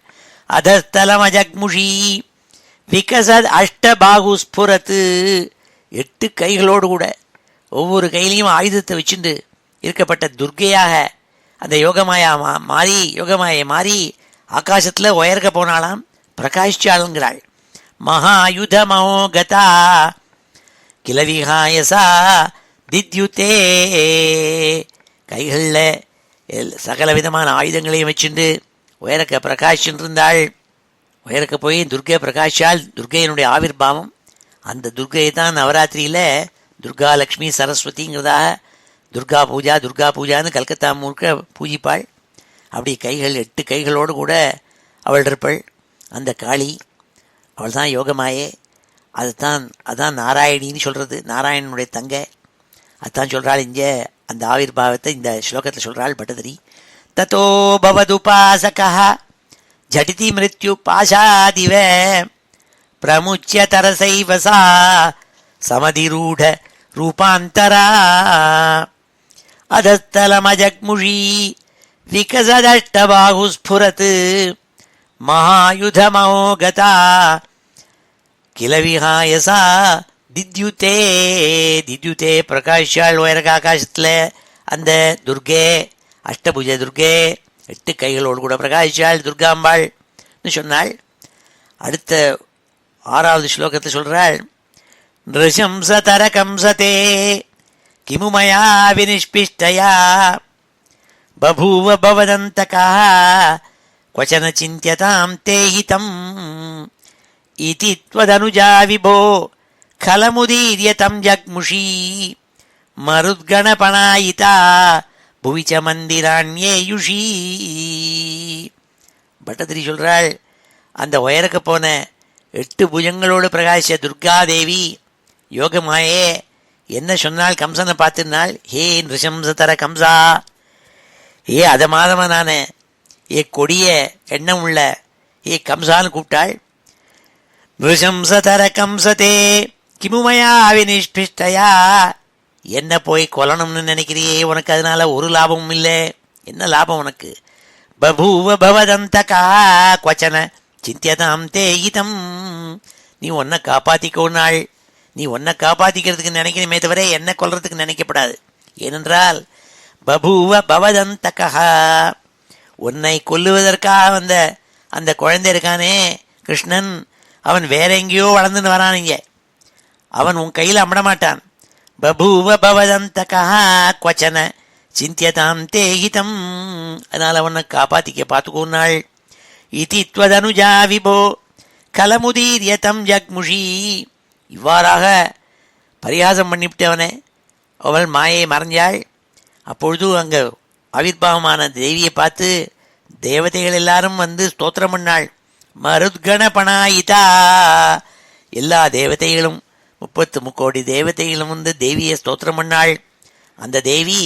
அதஸ்தலம் அஜக்முஷி விகசத் அஷ்டபாகு ஸ்புரத்து, 8 கைகளோடு கூட ஒவ்வொரு கையிலையும் ஆயுதத்தை வச்சுண்டு இருக்கப்பட்ட துர்க்கையாக அந்த யோகமாயை மாறி ஆகாசத்தில் உயர்க்க போனாலாம், பிரகாஷாளுங்கிறாள். மகாயுதமோ கதா கிளவிகாயசா தித்யுதே, கைகளில் சகல விதமான ஆயுதங்களையும் வச்சுண்டு உயரக்க பிரகாஷன் இருந்தாள். உயரக்க போய் துர்கை பிரகாஷால், துர்கையினுடைய ஆவிர்பாவம். அந்த துர்கையை தான் நவராத்திரியில் துர்கா லக்ஷ்மி சரஸ்வதிங்கிறதாக துர்கா பூஜான்னு கல்கத்தா முழுக்க பூஜிப்பாள். அப்படி கைகள் 8 கைகளோடு கூட அவள் இருப்பாள். அந்த காளி அவள் தான் யோகமாயே. அதான் நாராயணின்னு சொல்கிறது, நாராயணனுடைய தங்கை. அதுதான் சொல்கிறாள் இங்கே அந்த ஆவிர்பாவத்தை இந்த ஸ்லோகத்தில் சொல்கிறாள் பட்டதிரி. ததோ பவதுபாசகா ஜடிதி மிருத்யு பாஷாதிவ பிரமுச்சிய தரசைவசா சமதிரூட ரூபாந்தரா அதஸ்தலமஜக்முஷி விகசதஷ்டபாகு ஸ்புரத் மகாயுதமோ கதா கிளவிஹாயசா தித்யுதே பிரகாஷாள் உயரக ஆகாசத்தில் அந்த துர்கே, அஷ்டபுஜ துர்கே, 8 கைகளோடு கூட பிரகாஷாள் துர்காம்பாள்னு சொன்னாள். அடுத்த 6வது ஸ்லோகத்தை சொல்றாள். நிருஷம்சதர கம்சதே கிமுமயா வினிஷ்பிஷ்டயா பபூவ பவதந்தகா क्वचन चिन्त्यतां ते हितम् इति त्वदनुजा विभो खलमुदीर्य तं जग्मुषी मरुद्गणपणायिता भुवि च मन्दिराण्येयुषी. பட்டதிரி சொல்றாள், அந்த உயரக்க போன 8 புஜங்களோடு பிரகாசிய துர்காதேவி யோகமாயே என்ன சொன்னால் கம்சனை பார்த்துனாள். ஹே நிருஷம்சதர கம்சா, ஏ அதமாதமனான, ஏ கொடிய எண்ணம் உள்ள ஏ கம்சான்னு கூப்பிட்டாள். நிருஷம்சதர கம்சதே கிமுமயா வினிஷ்பிஷ்டயா, என்ன போய் கொல்லணும்னு நினைக்கிறியே, உனக்கு அதனால ஒரு லாபமும் இல்லை. என்ன லாபம் உனக்கு? பபூவ பவதந்தகா क्वचन சிந்தியதாம் தே இதம், நீ உன்னை காப்பாற்றிக்கோனாள். நீ உன்னை காப்பாற்றிக்கிறதுக்கு நினைக்கணுமே தவிர என்ன கொல்றதுக்கு நினைக்கப்படாது. ஏனென்றால் பபூவ பவதந்தகா, உன்னை கொல்லுவதற்காக வந்த அந்த குழந்தை இருக்கானே கிருஷ்ணன், அவன் வேற எங்கேயோ வளர்ந்துன்னு வரானுங்க, அவன் உன் கையில் அம்பட மாட்டான். பபூவ பவதந்தகா क्वचन சிந்தியதாம் தே ஹிதம், அதனால் அவனை காப்பாற்றிக்க பார்த்துக்கோனாள். இதி த்வதனுஜா விபோ கலமுதீர்ய தம் ஜக்முஷி, இவ்வாறாக பரிகாசம் பண்ணிவிட்டவனே அவள் மாயை மறைஞ்சாள். அப்பொழுது அங்கே ஆவிர்பாவமான தேவியை பார்த்து தேவதைகள் எல்லாரும் வந்து ஸ்தோத்திரம் பண்ணாள். மருத்கணபணாயிதா, எல்லா தேவதைகளும் 33 கோடி தேவதைகளும் வந்து தேவியை ஸ்தோத்திரம் பண்ணாள். அந்த தேவி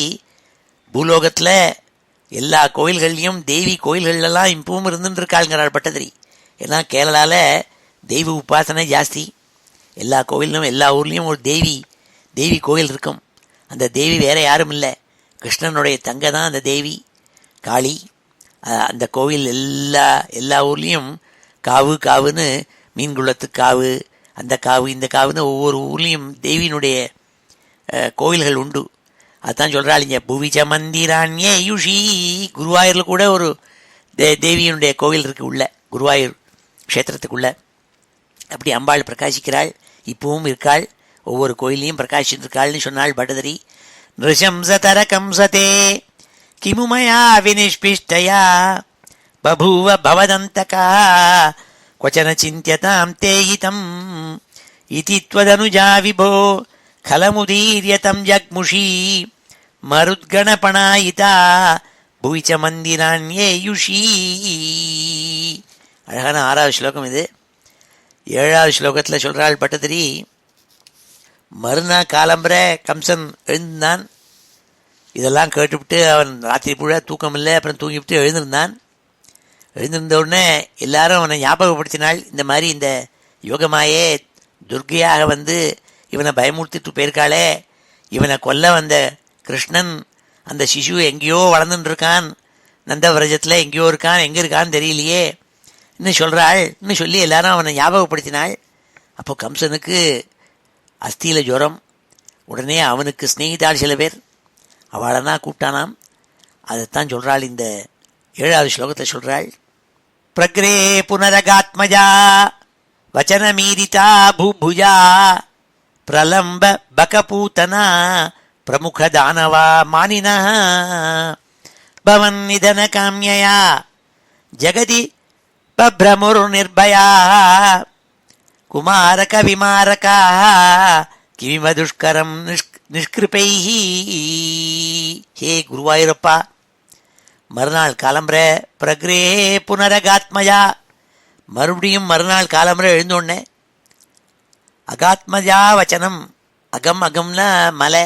பூலோகத்தில் எல்லா கோயில்கள்லையும் தேவி கோயில்கள்லாம் இப்பவும் இருந்துட்டு இருக்காளுங்கிறாள் பட்டதிரி. ஏன்னா கேரளாவில் தெய்வ உபாசனை ஜாஸ்தி. எல்லா கோயிலும் எல்லா ஊர்லேயும் ஒரு தேவி கோயில் இருக்கும். அந்த தேவி வேற யாரும் இல்லை, கிருஷ்ணனுடைய தங்கை தான் அந்த தேவி காளி. அந்த கோவில் எல்லா ஊர்லேயும் காவுன்னு மீன் குளத்து காவு, அந்த காவு இந்த காவுன்னு ஒவ்வொரு ஊர்லேயும் தேவியினுடைய கோவில்கள் உண்டு. அதுதான் சொல்கிறாள் இங்கே புவிச்ச மந்திராண்யே யுஷி. குருவாயூரில் கூட ஒரு தேவியினுடைய கோவில் இருக்குது உள்ள, குருவாயூர் க்ஷேத்திரத்துக்குள்ள. அப்படி அம்பாள் பிரகாசிக்கிறாள், இப்பவும் இருக்காள், ஒவ்வொரு கோயிலையும் பிரகாசிச்சிருக்காள்னு சொன்னாள் பட்டதிரி. நிருஷம்சதர கம்சதே கிமுமயா வினிஷ்பிஷ்டயா பபூவ பவதந்தகா क्वचन சிந்தியதாம் தே ஹிதம் இதி த்வதனுஜா விபோ खलमुदीर्य तं जग्मुषी मरुद्गणपणायिता புவிச்ச மந்திராண்யேயுஷீ. அழகான 6வது ஸ்லோகம் இது. 7வது ஸ்லோகத்தில் சொல்றாள் பட்டதிரி, மறுநாள் காலம்புற கம்சன் எழுந்தான். இதெல்லாம் கேட்டுவிட்டு அவன் ராத்திரி பூரா தூக்கம் இல்லை. அப்புறம் தூங்கிவிட்டு எழுந்திருந்தான். எழுந்திருந்த உடனே எல்லாரும் அவனை ஞாபகப்படுத்தினாள். இந்த மாதிரி இந்த யோகமாயே துர்கையாக வந்து இவனை பயமுறுத்திட்டு போயிருக்காளே, இவனை கொல்ல வந்த கிருஷ்ணன் அந்த சிசு எங்கேயோ வளர்ந்துட்டு இருக்கான், நந்தவிரஜத்தில் எங்கேயோ இருக்கான், எங்கே இருக்கான்னு தெரியலையே இன்னும் சொல்கிறாள். இன்னும் சொல்லி எல்லாரும் அவனை ஞாபகப்படுத்தினாள். அப்போ கம்சனுக்கு அஸ்தியில் ஜுரம். உடனே அவனுக்கு ஸ்நேகிதாள் சில பேர், அவளை கூப்பிட்டானாம். அதைத்தான் சொல்கிறாள் இந்த 7வது ஸ்லோகத்தை சொல்கிறாள். பிரக்ரே புனரகாத்மஜா வச்சனமீரிதா பூபுஜா பிரலம்ப பகபூதனா பிரமுக தானவா மானினா பவன் நிதன காமியா ஜகதி பப்ரமுர் நிர்பயா குமாரக விமாரகா கிவிம துஷ்கரம் நிஷ்கிருபை. ஹே குருவாயூரப்பா, மறுநாள் காலம்புற பிரக்ரே புனரகாத்மஜா, மறுபடியும் மறுநாள் காலம்புற எழுந்தோடனே அகாத்மஜா வச்சனம். அகம் அகம்னா மலை,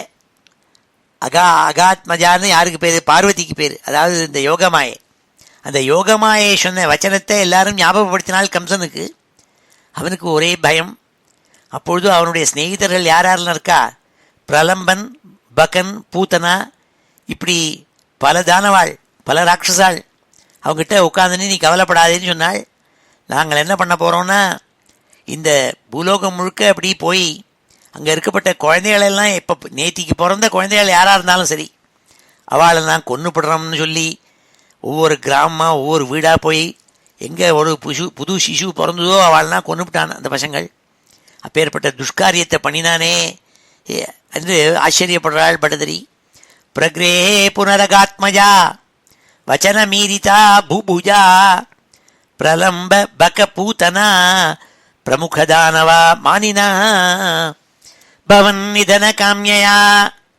அகாத்மஜான்னு யாருக்கு பேர்? பார்வதிக்கு பேர். அதாவது இந்த யோகமாயை, அந்த யோகமாயை சொன்ன வச்சனத்தை எல்லாரும் ஞாபகப்படுத்தினால் கம்சனுக்கு. அவனுக்கு ஒரே பயம். அப்பொழுது அவனுடைய சிநேகிதர்கள் யார் யாரெல்லாம் இருக்கா? பிரலம்பன், பகன், பூத்தனா, இப்படி பல தானவாள், பல ராட்சசாள். அவங்ககிட்ட உட்காந்துன்னு நீ கவலைப்படாதேன்னு சொன்னாள். நாங்கள் என்ன பண்ண போகிறோன்னா, இந்த பூலோகம் முழுக்க அப்படி போய் அங்கே இருக்கப்பட்ட குழந்தைகளெல்லாம், இப்போ நேத்திக்கு பிறந்த குழந்தைகள் யாராக இருந்தாலும் சரி, அவளெல்லாம் கொன்னுப்படுறோம்னு சொல்லி ஒவ்வொரு கிராமமாக ஒவ்வொரு வீடாக போய் எங்கே ஒரு புது சிசு பிறந்ததோ அவளெல்லாம் கொன்னுவிட்டான் அந்த பசங்கள். அப்பேற்பட்ட துஷ்காரியத்தை பண்ணினானே என்று ஆச்சரியப்படுறாள் பட்டதிரி. பிரக்ரே புனரகாத்மஜா வச்சன மீரிதா பூபுஜா பிரலம்ப பக பூதனா பிரமுகதானவா மானினா பவன் நிதன காமியா,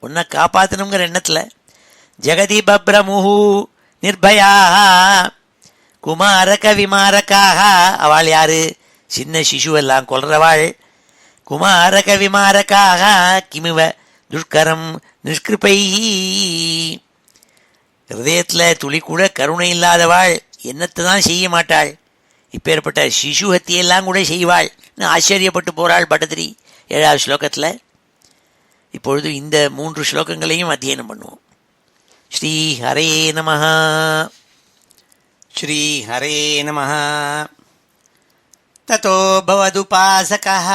உன்னை காப்பாற்றணுங்கிற எண்ணத்தில் ஜெகதி பப்ரமுஹு நிர்பயா குமாரக விமாரக்காக. அவள் யாரு? சின்ன சிசுவெல்லாம் கொல்றவாள். குமாரக விமாரக்காக கிமிவ துஷ்கரம் நிஷ்கிருபை. ஹிருதயத்தில் துளி கூட கருணை இல்லாதவாள் என்னத்தை தான் செய்ய மாட்டாள், இப்பேற்பட்ட சிசு ஹத்தியெல்லாம் கூட செய்வாள். ஆச்சரியப்பட்டு போகிறாள் பட்டதிரி 7வது ஸ்லோகத்தில். இப்பொழுது இந்த 3 ஸ்லோகங்களையும் அத்தியனம் பண்ணுவோம். ஸ்ரீ ஹரே நமஹ. ஸ்ரீ ஹரே நமஹ. ததோ பவதுபாசகः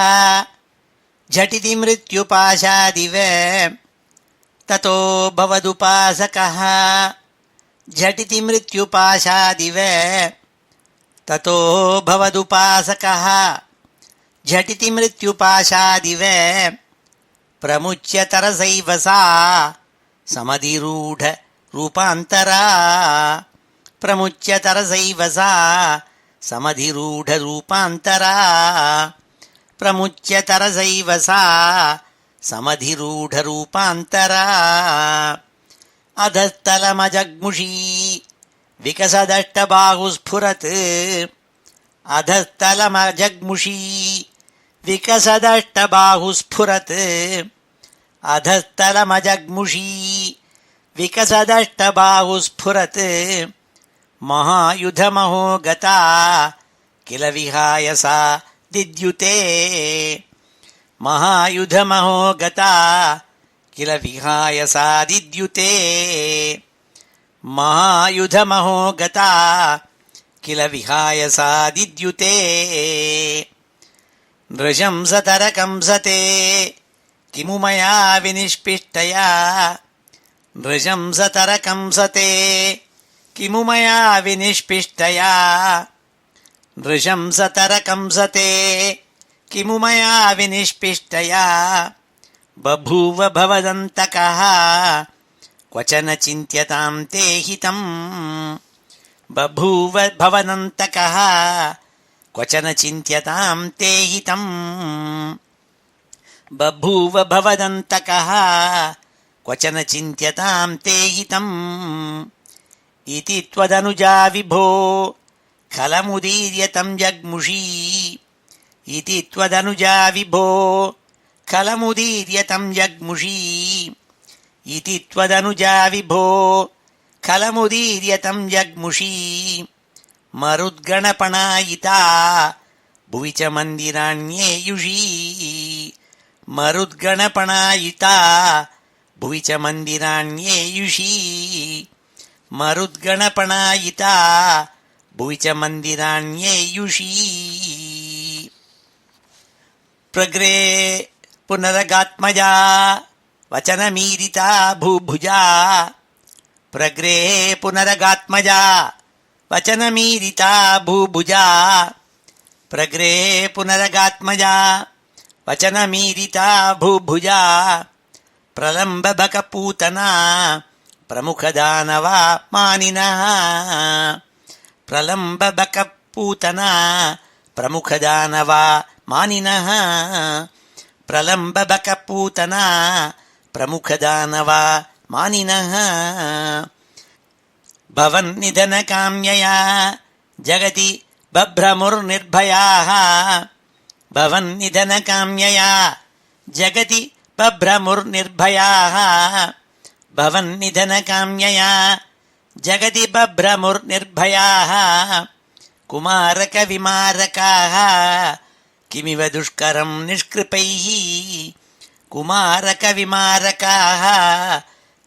झटिति मृत्युपाशादिव. ततो भवदुपासकः झटिति मृत्युपाशादिव. ततो भवदुपासकः झटिति मृत्युपाशादिव. प्रमुच्य तरसैव सा समधिरूढ रूपान्तरा. प्रमुच्य तरसैव सा समधिरूढ रूपान्तरा. प्रमुच्य तरसैव सा समधिरूढ रूपान्तरा. अधस्तलमजग्मुषी विकसदष्टबाहुस्फुरत्. अधस्तलमजग्मुषी विकसदष्टबाहुस्फुरत्. अधस्तलमजग्मुषी विकसदष्टबाहुस्फुरत्. महायुधमहो गता किल विहाय सा दिद्युते. महायुधमहो गता किल विहाय सा दिद्युते. महायुधमहो गता किल विहाय सा दिद्युते. नृशंसतरकंसते किमु मया विनिष्पिष्टया. नृशंसतरकंसते किमु मया विनिष्पिष्टया. नृशंसतरकंसते किमु मया विनिष्पिष्टया. बभूव भवदन्तकः क्वचन चिन्त्यतां ते हितम्. बभूव भवदन्तकः क्वचन चिन्त्यतां ते हितम्. बभूव भवदन्तकः क्वचन चिन्त्यतां ते हितम्. इति त्वदनुजा विभो खलमुदीर्य तं जग्मुषी इति त्वदनुजा विभो खलमुदीर्य तं जग्मुषी इति त्वदनुजा विभो खलमुदीर्य तं जग्मुषी मरुद्गणपणायिता भुवि च मन्दिराण्येयुषी मरुद्गणपणायिता भुवि च मन्दिराण्येयुषी मरुद्गणपणायिता भुवि च मन्दिराण्येयुषी प्रग्रे पुनरगात्मजा वचनमीरिता भूभुजा प्रग्रे पुनरगात्मजा वचनमीरिता भूभुजा प्रग्रे पुनरगात्मजा वचनमीरिता भूभुजा प्रलम्बबकपूतना प्रमुखदानवा मानिनः प्रलम्बबकपूतना प्रमुखदानवा मानिनः प्रलम्बबकपूतना प्रमुखदानवा मानिनः भवन्निधनकाम्यया जगति बभ्रमुर्निर्भयाः भवन्निधनकाम्यया जगति बभ्रमुर्निर्भयाः भवन्निधनकाम्यया जगति बभ्रमुर्निर्भयाः कुमारकविमारकाः किमिव दुष्करं निष्कृपैः कुमारकविमारकाः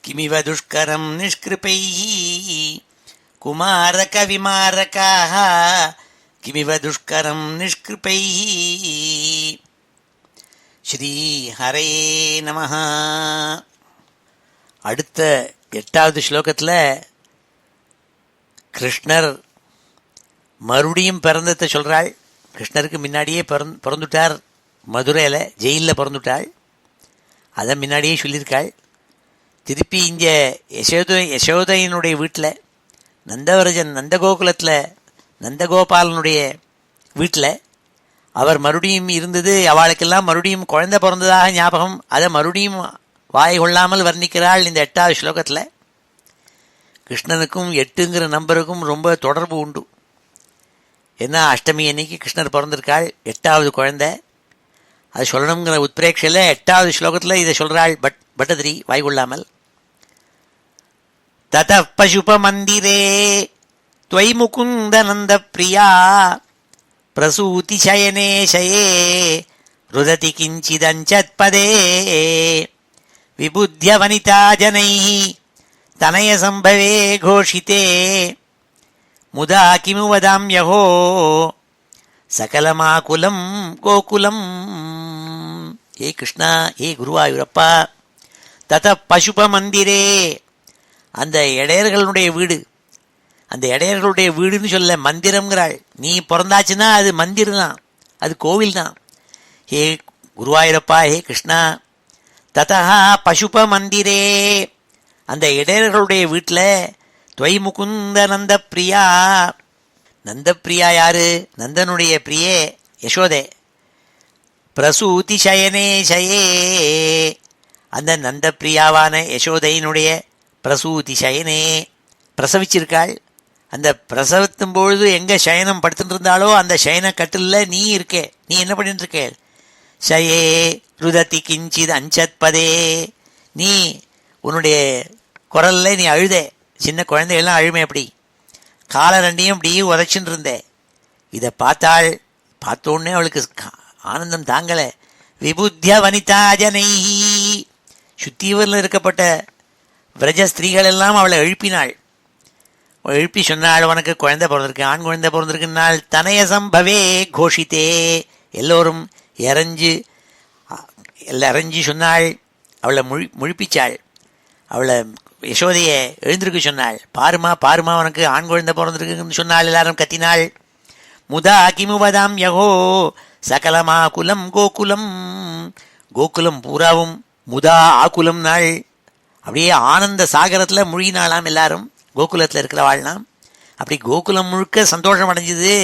किमिव दुष्करं निष्कृपैः कुमारकविमारकाः किमिव दुष्करं निष्कृपैः ஸ்ரீஹரே நமஹ. அடுத்த 8வது ஸ்லோகத்தில் கிருஷ்ணர் மறுபடியும் பிறந்ததை சொல்கிறாள். கிருஷ்ணருக்கு முன்னாடியே பிறந்துட்டார், மதுரையில் ஜெயிலில் பிறந்துட்டாள். அதை முன்னாடியே சொல்லியிருக்காள். திருப்பி இங்கே யசோதையினுடைய வீட்டில் நந்தவரஜன் நந்தகோகுலத்தில் நந்தகோபாலனுடைய வீட்டில் அவர் மறுபடியும் இருந்தது. அவளுக்கெல்லாம் மறுபடியும் குழந்தை பிறந்ததாக ஞாபகம். அதை மறுபடியும் வாய் கொள்ளாமல் வர்ணிக்கிறாள் இந்த 8வது ஸ்லோகத்தில். கிருஷ்ணனுக்கும் 8ங்கிற நம்பருக்கும் ரொம்ப தொடர்பு உண்டு. ஏன்னா அஷ்டமி அன்னைக்கு கிருஷ்ணர் பிறந்திருக்காள், 8வது குழந்தை. அது சொல்லணுங்கிற உத்பிரேட்சையில் 8வது ஸ்லோகத்தில் இதை சொல்கிறாள் பட்டதிரி வாய் கொள்ளாமல். தத பசுப மந்திரே त्वयि मुकुन्द नन्द प्रिया प्रसूति शयने शये रुदति किञ्चिदञ्चत्पदे विबुध्य वनिता जनैः तनय सम्भवे घोषिते मुदा किमु वदाम्यहो सकलमाकुलं गोकुलं. हे कृष्णा, हे गुरुवायूरप्पा, तत पशुप मन्दिरे, அந்த இடையர்களுடைய வீடு, அந்த இடையர்களுடைய வீடுன்னு சொல்ல மந்திரம்ங்கிறாள். நீ பிறந்தாச்சுன்னா அது மந்திரம் தான், அது கோவில் தான். ஹே குருவாயூரப்பா, ஹே கிருஷ்ணா, ததா பசுப மந்திரே, அந்த இடையர்களுடைய வீட்டில் துவை முகுந்த நந்த பிரியா. நந்த பிரியா யாரு? நந்தனுடைய பிரியே யசோதே. பிரசூதி சயனே சயே, அந்த நந்த பிரியாவான யசோதையினுடைய பிரசூதி சயனே, பிரசவிச்சிருக்காள். அந்த பிரசவத்தும் பொழுது எங்கே சயனம் படுத்துட்டு இருந்தாலோ அந்த சயன கட்டிலில் நீ இருக்கே. நீ என்ன பண்ணிட்டு இருக்க? சயே ருதத்தி கிஞ்சித் அஞ்சத்பதே, நீ உன்னுடைய குரலில் நீ அழுதே. சின்ன குழந்தைகள்லாம் அழுமே, அப்படி காலை ரெண்டையும் அப்படி உதச்சின்னு இருந்தே. இதை பார்த்தாள். பார்த்தோன்னே அவளுக்கு ஆனந்தம் தாங்கலை. விபுத்திய வனிதா ஜனைஹி, சுத்தீவரில் இருக்கப்பட்ட விரஜ ஸ்திரீகள் எல்லாம் அவளை எழுப்பினாள். எழுப்பி சொன்னாள், உனக்கு குழந்தை பிறந்திருக்கு, ஆண் குழந்தை பிறந்திருக்குன்னாள். தனய சம்பவே கோஷித்தே, எல்லோரும் இறஞ்சி சொன்னாள். அவளை முழிப்பிச்சாள். அவளை யசோதையை எழுந்திருக்கு சொன்னாள். பாருமா பாருமா, உனக்கு ஆண் குழந்தை பிறந்திருக்குன்னு சொன்னாள். எல்லாரும் கத்தினாள். முதா கிமுவதாம் யகோ சகலமா குலம் கோகுலம், கோகுலம் பூராவும் முதா ஆகுலம் நாள். அப்படியே ஆனந்த சாகரத்தில் முழுகினாலாம் எல்லாரும், கோகுலத்தில் இருக்கிறவாள்லாம். அப்படி கோகுலம் முழுக்க சந்தோஷம் அடைஞ்சிது.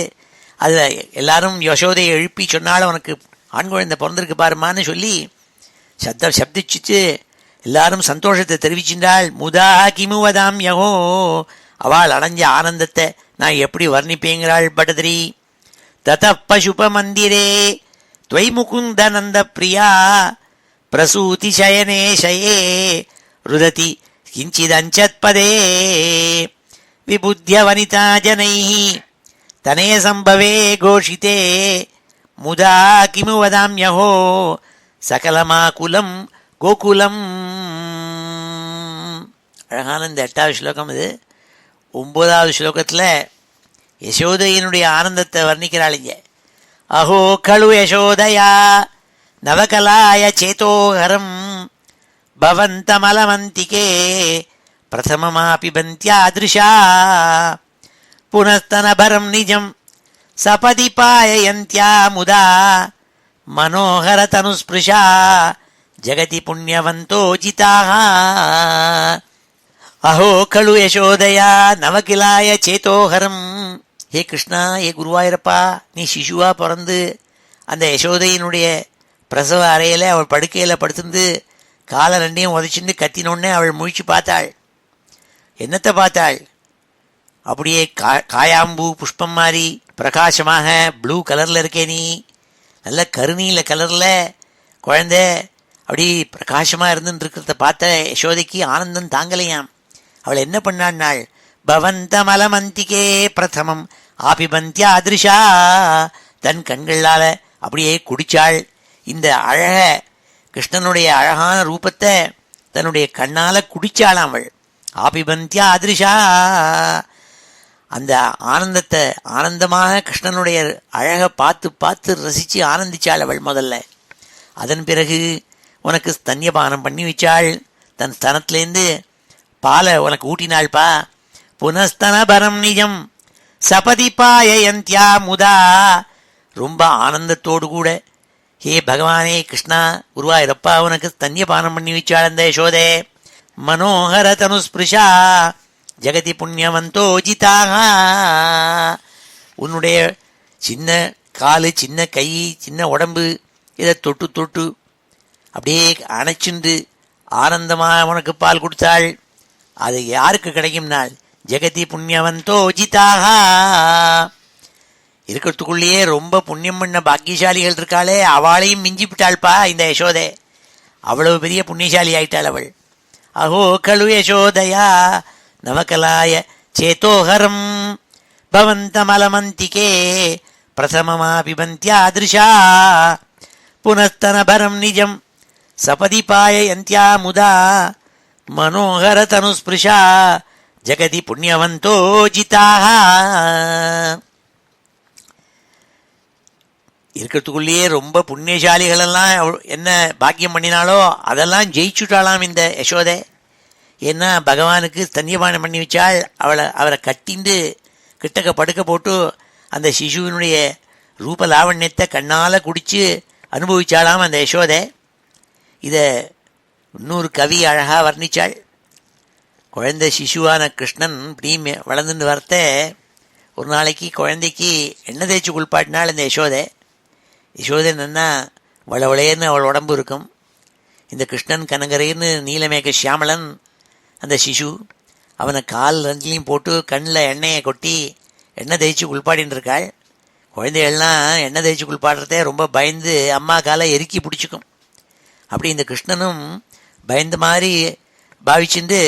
அதில் எல்லாரும் யசோதையை எழுப்பி சொன்னாலும் உனக்கு ஆண் குழந்தை பிறந்திருக்கு பாருமான்னு சொல்லி சப்திச்சுட்டு எல்லாரும் சந்தோஷத்தை தெரிவிச்சின்றாள். முதா கிமுவதாம் யகோ, அவள் அடைஞ்ச ஆனந்தத்தை நான் எப்படி வர்ணிப்பேங்கிறாள் பட்டதிரி. தத பசுப மந்திரே துவை முகுந்த நந்த பிரியா பிரசூதி சயனே சயே ருததி கிஞ்சிதஞ்சத்பதே விபுத்திய வனிதா ஜனைः தனே சம்பவே கோஷிதே முதா கிமு வதாம்யஹோ சகலமாகுலம் கோகுலம். அழகான இந்த 8வது ஸ்லோகம். இது 9வது ஸ்லோகத்தில் யசோதையினுடைய ஆனந்தத்தை வர்ணிக்கிறாளிங்க. அஹோ கழு யசோதயா நவகலாய சேதோஹரம் பவந்தமலமந்திகே பிரதமமாபி பந்தியாதிருஷா புனஸ்தனபரம் நிஜம் சபதி பாயயந்த்யா முதா மனோகர தனுஸ்பிருஷா ஜகதி புண்ணியவந்தோ ஜிதாக. அஹோ கழு யசோதயா நவகிலாய சேதோஹரம். ஹே கிருஷ்ணா, ஹே குருவாயூரப்பா, நீ சிசுவா பிறந்து அந்த யசோதையினுடைய பிரசவ அறையில் அவள் படுக்கையில் படுத்துருந்து காலை ரெண்டையும் உதச்சிருந்து கத்தினோடனே அவள் முழிச்சு பார்த்தாள். என்னத்தை பார்த்தாள்? அப்படியே காயாம்பூ புஷ்பம் மாதிரி பிரகாசமாக ப்ளூ கலரில் இருக்கே நீ, நல்ல கருநீல கலரில் குழந்தை அப்படி பிரகாசமாக இருந்துன்னு இருக்கிறத பார்த்த யசோதைக்கு ஆனந்தம் தாங்கலையாம். அவள் என்ன பண்ணாள்? பவந்த மலமந்திகே பிரதமம் ஆபிபந்தியா அதிருஷா. தன் கண்களால் அப்படியே குடிச்சாள். இந்த அழக கிருஷ்ணனுடைய அழகான ரூபத்தை தன்னுடைய கண்ணால் குடிச்சாளாம் அவள். ஆபிபந்தியா அதிருஷா. அந்த ஆனந்தத்தை ஆனந்தமாக கிருஷ்ணனுடைய அழகை பார்த்து பார்த்து ரசித்து ஆனந்திச்சாள் அவள் முதல்ல. அதன் பிறகு உனக்கு ஸ்தன்யபானம் பண்ணி வச்சாள். தன் ஸ்தனத்திலேருந்து பாலை உனக்கு ஊட்டினாள்பா. புனஸ்தனபரம் நிஜம் சபதி பாயயந்த்யா முதா. ரொம்ப ஆனந்தத்தோடு கூட ஹே பகவானே கிருஷ்ணா குருவாயூரப்பா, உனக்கு ஸ்தன்யபானம் பண்ணி வச்சாள் அந்த யசோதே. மனோகர தனுஸ்பிருஷா ஜெகதி புண்ணியவந்தோ ஜிதாக. உன்னுடைய சின்ன காலு, சின்ன கை, சின்ன உடம்பு இதை தொட்டு தொட்டு அப்படியே அணைச்சுண்டு ஆனந்தமாக உனக்கு பால் கொடுத்தாள். அது யாருக்கு கிடைக்கும்னால் ஜெகதி புண்ணியவந்தோ ஜிதாக. இருக்கிறதுக்குள்ளேயே ரொம்ப புண்ணியம் பண்ண பாக்கியசாலிகள் இருக்காளே, அவளையும் மிஞ்சி விட்டாள்ப்பா இந்த யசோதை. அவ்வளவு பெரிய புண்ணியசாலி ஆயிட்டாள் அவள். அஹோ கழு யசோதயா நவகலாய சேதோஹரம் பவந்தமலமந்திகே பிரதமமாபிபந்தியாதிருஷா புனஸ்தனபரம் நிஜம் சபதி பாயயந்த்யா முதா மனோகர தனுஸ்பிருஷா ஜெகதி புண்ணியவந்தோ ஜிதாக. இருக்கிறதுக்குள்ளேயே ரொம்ப புண்ணியசாலிகளெல்லாம் என்ன பாக்கியம் பண்ணினாலோ அதெல்லாம் ஜெயிச்சுட்டாளாம் இந்த யசோதை. ஏன்னா பகவானுக்கு ஸ்தன்யபானம் பண்ணி வச்சாள். அவரை கட்டிண்டு கிட்டக்க படுக்க போட்டு அந்த சிசுவினுடைய ரூப லாவண்யத்தை கண்ணால் குடித்து அனுபவிச்சாளாம் அந்த யசோதை. இதை இன்னொரு கவி அழகாக வர்ணித்தாள். குழந்தை சிசுவான கிருஷ்ணன் இப்படி வளர்ந்துன்னு வரத்த ஒரு நாளைக்கு குழந்தைக்கு எண்ணெய் தேய்ச்சி குளிப்பாட்டினாள் இந்த யசோதை. யசோதை நன்னா வளவளையன்னு அவள் உடம்பு இருக்கும். இந்த கிருஷ்ணன் கனகரேன்னு நீலமேக சியாமலன் அந்த சிசு. அவனை கால் ரெண்டுலையும் போட்டு கண்ணில் எண்ணெயை கொட்டி எண்ணெய் தேய்ச்சி குளிப்பாடின்னு இருக்காள். குழந்தைகள்லாம் எண்ணெய் தேய்ச்சி குளிப்பாடுறதே ரொம்ப பயந்து அம்மா காலை எருக்கி பிடிச்சிக்கும். அப்படி இந்த கிருஷ்ணனும் பயந்த மாதிரி பாவிச்சுண்டு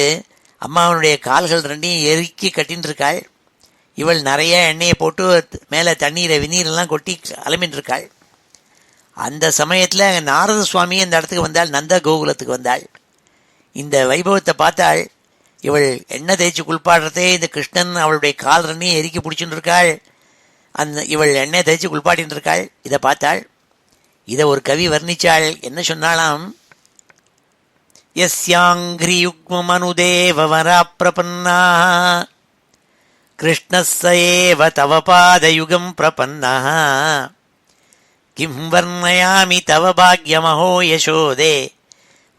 அம்மாவனுடைய கால்கள் ரெண்டையும் எருக்கி கட்டின்னு இருக்காள். இவள் நிறைய எண்ணெயை போட்டு மேலே தண்ணீரை விநீரெல்லாம் கொட்டி அலமின்னு இருக்காள். அந்த சமயத்தில் நாரத சுவாமி அந்த இடத்துக்கு வந்தாள், நந்த கோகுலத்துக்கு வந்தாள். இந்த வைபவத்தை பார்த்தாள். இவள் எண்ணெய் தேய்ச்சி குளிப்பாடுறதே இந்த கிருஷ்ணன் அவளுடைய கால் ரெண்டையும் எரிக்கி பிடிச்சுன்னு இருக்காள். இவள் எண்ணெய் தேய்ச்சி குளிப்பாட்டின்னு இருக்காள். இதை பார்த்தாள். இதை ஒரு கவி வர்ணிச்சாள். என்ன சொன்னாலாம்? யஸ்யாங்கிரியுக்மமனுதேவவரா பிரபன்னாः கிருஷ்ணஸ்ஸ ஏவ தவ பாதயுகம் பிரபன்னः கிம் வர்ணயாமி தவ பாக்யமஹோ யசோதே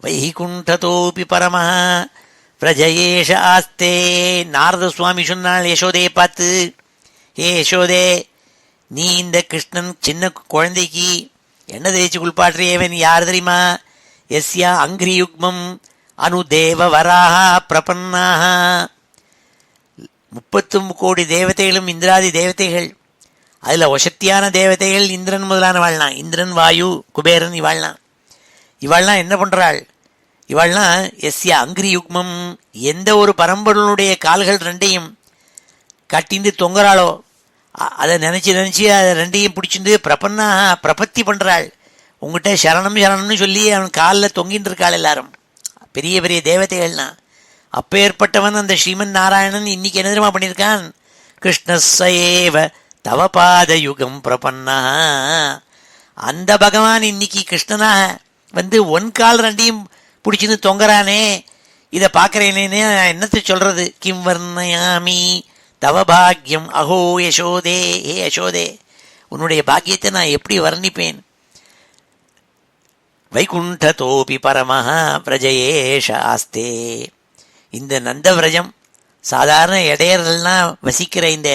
வைகுண்டதோபி பரமः பிரஜயேஷ ஆஸ்தே. நாரத சுவாமி சொன்னாள் யசோதையை பார்த்து, ஹே யசோதே, நீ இந்த கிருஷ்ணன் சின்ன குழந்தைக்கு எண்ணெய் தேய்ச்சி குளிப்பாட்டுறியவன் யார் தெரியுமா? எஸ்யா அங்கிரியுக்மம் அனுதேவ வராக பிரபன்னாக. 30 கோடி தேவதைகளும் இந்திராதி தேவதைகள். அதில் வசத்தியான தேவதைகள் இந்திரன் முதலான வாழ்லாம். இந்திரன், வாயு, குபேரன் இவாள்லாம் என்ன பண்ணுறாள்? இவாள்லாம் எஸ்ய அங்கிரி யுக்மம், எந்த ஒரு பரம்பொருளுடைய கால்கள் ரெண்டையும் கட்டிந்து தொங்குறாளோ அதை நினச்சி அதை ரெண்டையும் பிடிச்சிட்டு பிரபத்தி பண்ணுறாள். உங்ககிட்ட சரணம்னு சொல்லி அவன் காலில் தொங்கின்னு இருக்காள் எல்லாரும், பெரிய பெரிய தேவதைகள்னா. அப்பேற்பட்டவன் அந்த ஸ்ரீமன் நாராயணன் இன்னைக்கு என்ன தெரியுமா பண்ணியிருக்கான்? கிருஷ்ணசேவ தவ பாத யுகம் பிரபன்னா. அந்த பகவான் இன்னைக்கு கிருஷ்ணனாக வந்து ஒன் கால் ரெண்டையும் பிடிச்சின்னு தொங்குறானே, இதை பார்க்குறேனே என்னத்தை சொல்றது? கிம் வர்ணயாமி தவ பாக்யம் அஹோ யசோதே, ஹே யசோதே, உன்னுடைய பாக்கியத்தை நான் எப்படி வர்ணிப்பேன்? வைகுண்டதோபி பரமஹ பிரஜயேஷ ஆஸ்தே. இந்த நந்தவிரஜம் சாதாரண இடையர்கள்லாம் வசிக்கிற இந்த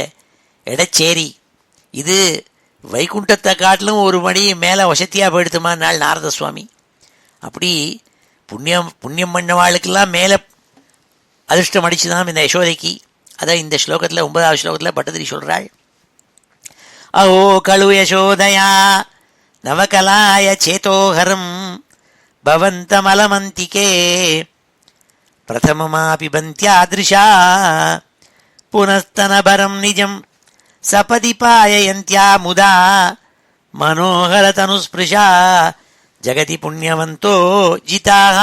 இடச்சேரி, இது வைகுண்டத்தை காட்டிலும் ஒரு மணி மேலே வசதியாக போயிடுத்துமா நாள் நாரத சுவாமி. அப்படி புண்ணியம் பண்ணவாளுக்கெல்லாம் மேலே அதிர்ஷ்டம் அடிச்சுதான் இந்த யசோதைக்கு. அதான் இந்த ஸ்லோகத்தில் 9வது ஸ்லோகத்தில் பட்டதிரி சொல்கிறாள். அஹோ கலு யசோதயா நவகலாய சேதோஹரம் பவந்தமலமந்திகே பிரதமமாபி பந்தியாதிருஷா புனஸ்தனபரம் நிஜம் சபதி பாயயந்தியா முதா மனோகரதனுஸ்பிருஷா ஜகதி புண்ணியவந்தோ ஜிதாக.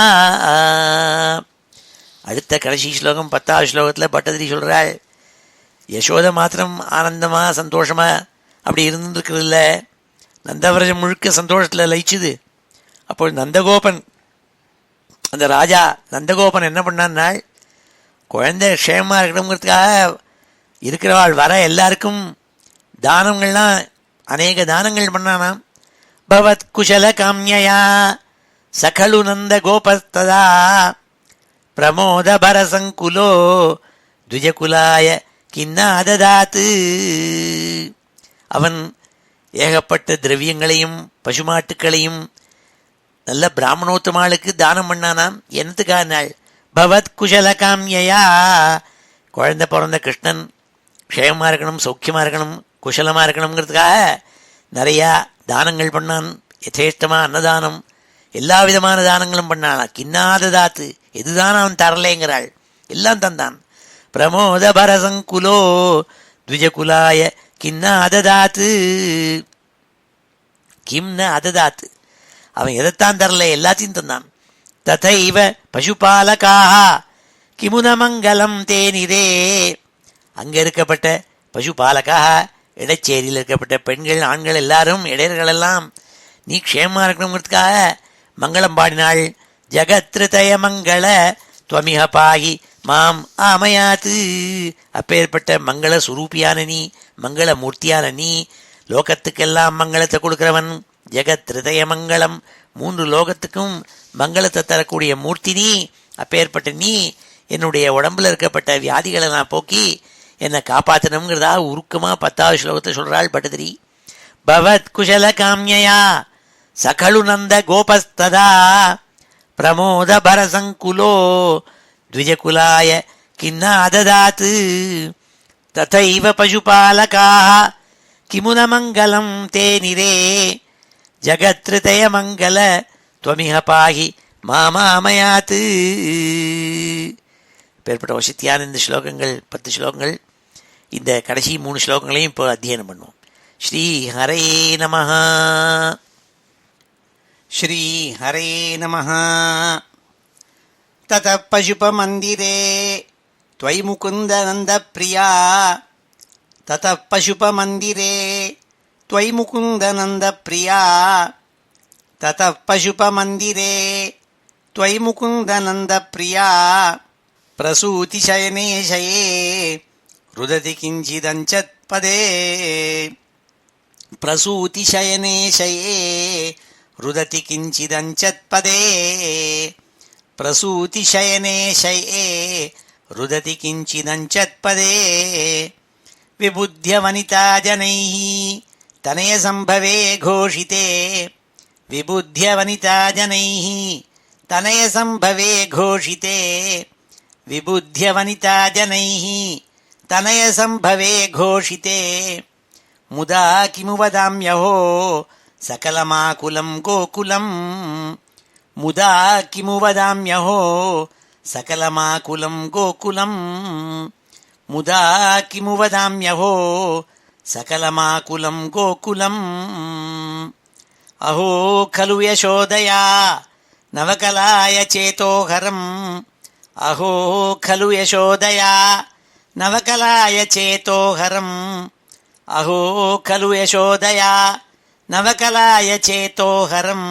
அடுத்த கடைசி ஸ்லோகம் 10வது ஸ்லோகத்தில் பட்டதிரி சொல்கிறாள், யசோதை மாத்திரம் ஆனந்தமாக சந்தோஷமாக அப்படி இருந்துருக்கிறதில்ல, நந்தவிரஜம் முழுக்க சந்தோஷத்தில் லயிச்சுது. அப்போ நந்தகோபன், அந்த ராஜா நந்தகோபன் என்ன பண்ணான்னாள், குழந்தை க்ஷேமமாக இருக்கணுங்கிறதுக்காக இருக்கிறவாள் வர எல்லாருக்கும் தானங்கள்லாம் அநேக தானங்கள் பண்ணானாம். பவத் குஷல காமியா சகலு நந்த கோபஸ்ததா பிரமோத பரசங்குலோ துஜகுலாய கின்னாததாத்து. அவன் ஏகப்பட்ட திரவியங்களையும் பசுமாட்டுக்களையும் நல்ல பிராமணோத்தமாளுக்கு தானம் பண்ணானாம். என்னத்துக்காக நாள்? பவத் குஷல காமியா, குழந்தை பிறந்த கிருஷ்ணன் க்ஷேமமாக இருக்கணும், சௌக்கியமாக இருக்கணும், குஷலமாக இருக்கணுங்கிறதுக்காக நிறையா தானங்கள் பண்ணான். யதேஷ்டமாக அன்னதானம், எல்லா விதமான தானங்களும் பண்ணானா. கின்னாததாத்து, எதுதான் அவன் தரலேங்கிறாள், எல்லாம் தந்தான். பிரமோத பரசங்குலோ த்விஜகுலாய கின்னா அததாத்து. கிம்ன அததாத்து, அவன் எதைத்தான் தரல, எல்லாத்தையும் தந்தான். ததைவ பசுபாலகாக கிமுன மங்கலம் தேனிதே. அங்கே இருக்கப்பட்ட பசுபாலகாக, இடைச்சேரியில் இருக்கப்பட்ட பெண்கள் ஆண்கள் எல்லாரும் இடையர்களெல்லாம் நீ க்ஷேமா இருக்கணுங்கிறதுக்காக மங்களம் பாடினாள். ஜகத்ருதய மங்கள துவமிக பாகி மாம் ஆமயாத்து. அப்பேற்பட்ட மங்கள சுரூபியான நீ, மங்கள மூர்த்தியான நீ, லோகத்துக்கெல்லாம் மங்களத்தை கொடுக்கிறவன். ஜெகத் ஹிருதய மங்களம், 3 லோகத்துக்கும் மங்களத்தை தரக்கூடிய மூர்த்தி நீ. அப்பேற்பட்ட நீ என்னுடைய உடம்புல இருக்கப்பட்ட வியாதிகளை நான் போக்கி என்னை காப்பாற்றணுங்கிறதா உருக்கமாக 10வது ஸ்லோகத்தை சொல்கிறாள் பட்டதிரி. பவத் குஷல காமியா சகலு நந்த கோபஸ்ததா பிரமோத பரசங்குலோ த்விஜகுலாய கின்னா அததாத்து. ததைவ பசுபாலகாக கிமுன மங்கலம் தேனிரே ஜகத்ருதய மங்கள துவமிக பாகி மாமாமயாத்து. பேர்பட்ட வசத்தியான இந்த ஸ்லோகங்கள் 10 ஸ்லோகங்கள், இந்த கடைசி 3 ஸ்லோகங்களையும் இப்போ அத்தியனம் பண்ணுவோம். ஸ்ரீ ஹரே நமஹ. ஸ்ரீ ஹரே நமஹ. தத பசுபமந்திரே த்வயி முகுந்த நந்த பிரியா. தத பசுபமந்திரே த்வயி முகுந்த நந்த பிரியா. தத பசுபமந்திரே த்வயி முகுந்த நந்த பிரியா. பிரசூதி சயனே சயே ருததி கிஞ்சிதஞ்சத் பதே. பிரசூதி சயனே சயே ருததி கிஞ்சிதஞ்சத் பதே. பிரசூதி சயனே சயே ருததி கிஞ்சிதஞ்சத் பதே. விபுத்திய வனிதா ஜனைः தனய சம்பவே घोषिते. விபுத்திய வனிதா ஜனைः தனய சம்பவே घोषिते. விபுத்திய வனிதா ஜனைः तनयसम्भवे घोषिते मुदा किमु वदाम्यहो सकलमाकुलं गोकुलम् मुदा किमु वदाम्यहो सकलमाकुलं गोकुलम् मुदा किमु वदाम्यहो सकलमाकुलं गोकुलम् अहो खलु यशोदया नवकलाय चेतोहरम् अहो खलु यशोदया नवकलाय चेतोहरम् अहो खलु यशोदया नवकलाय चेतोहरम्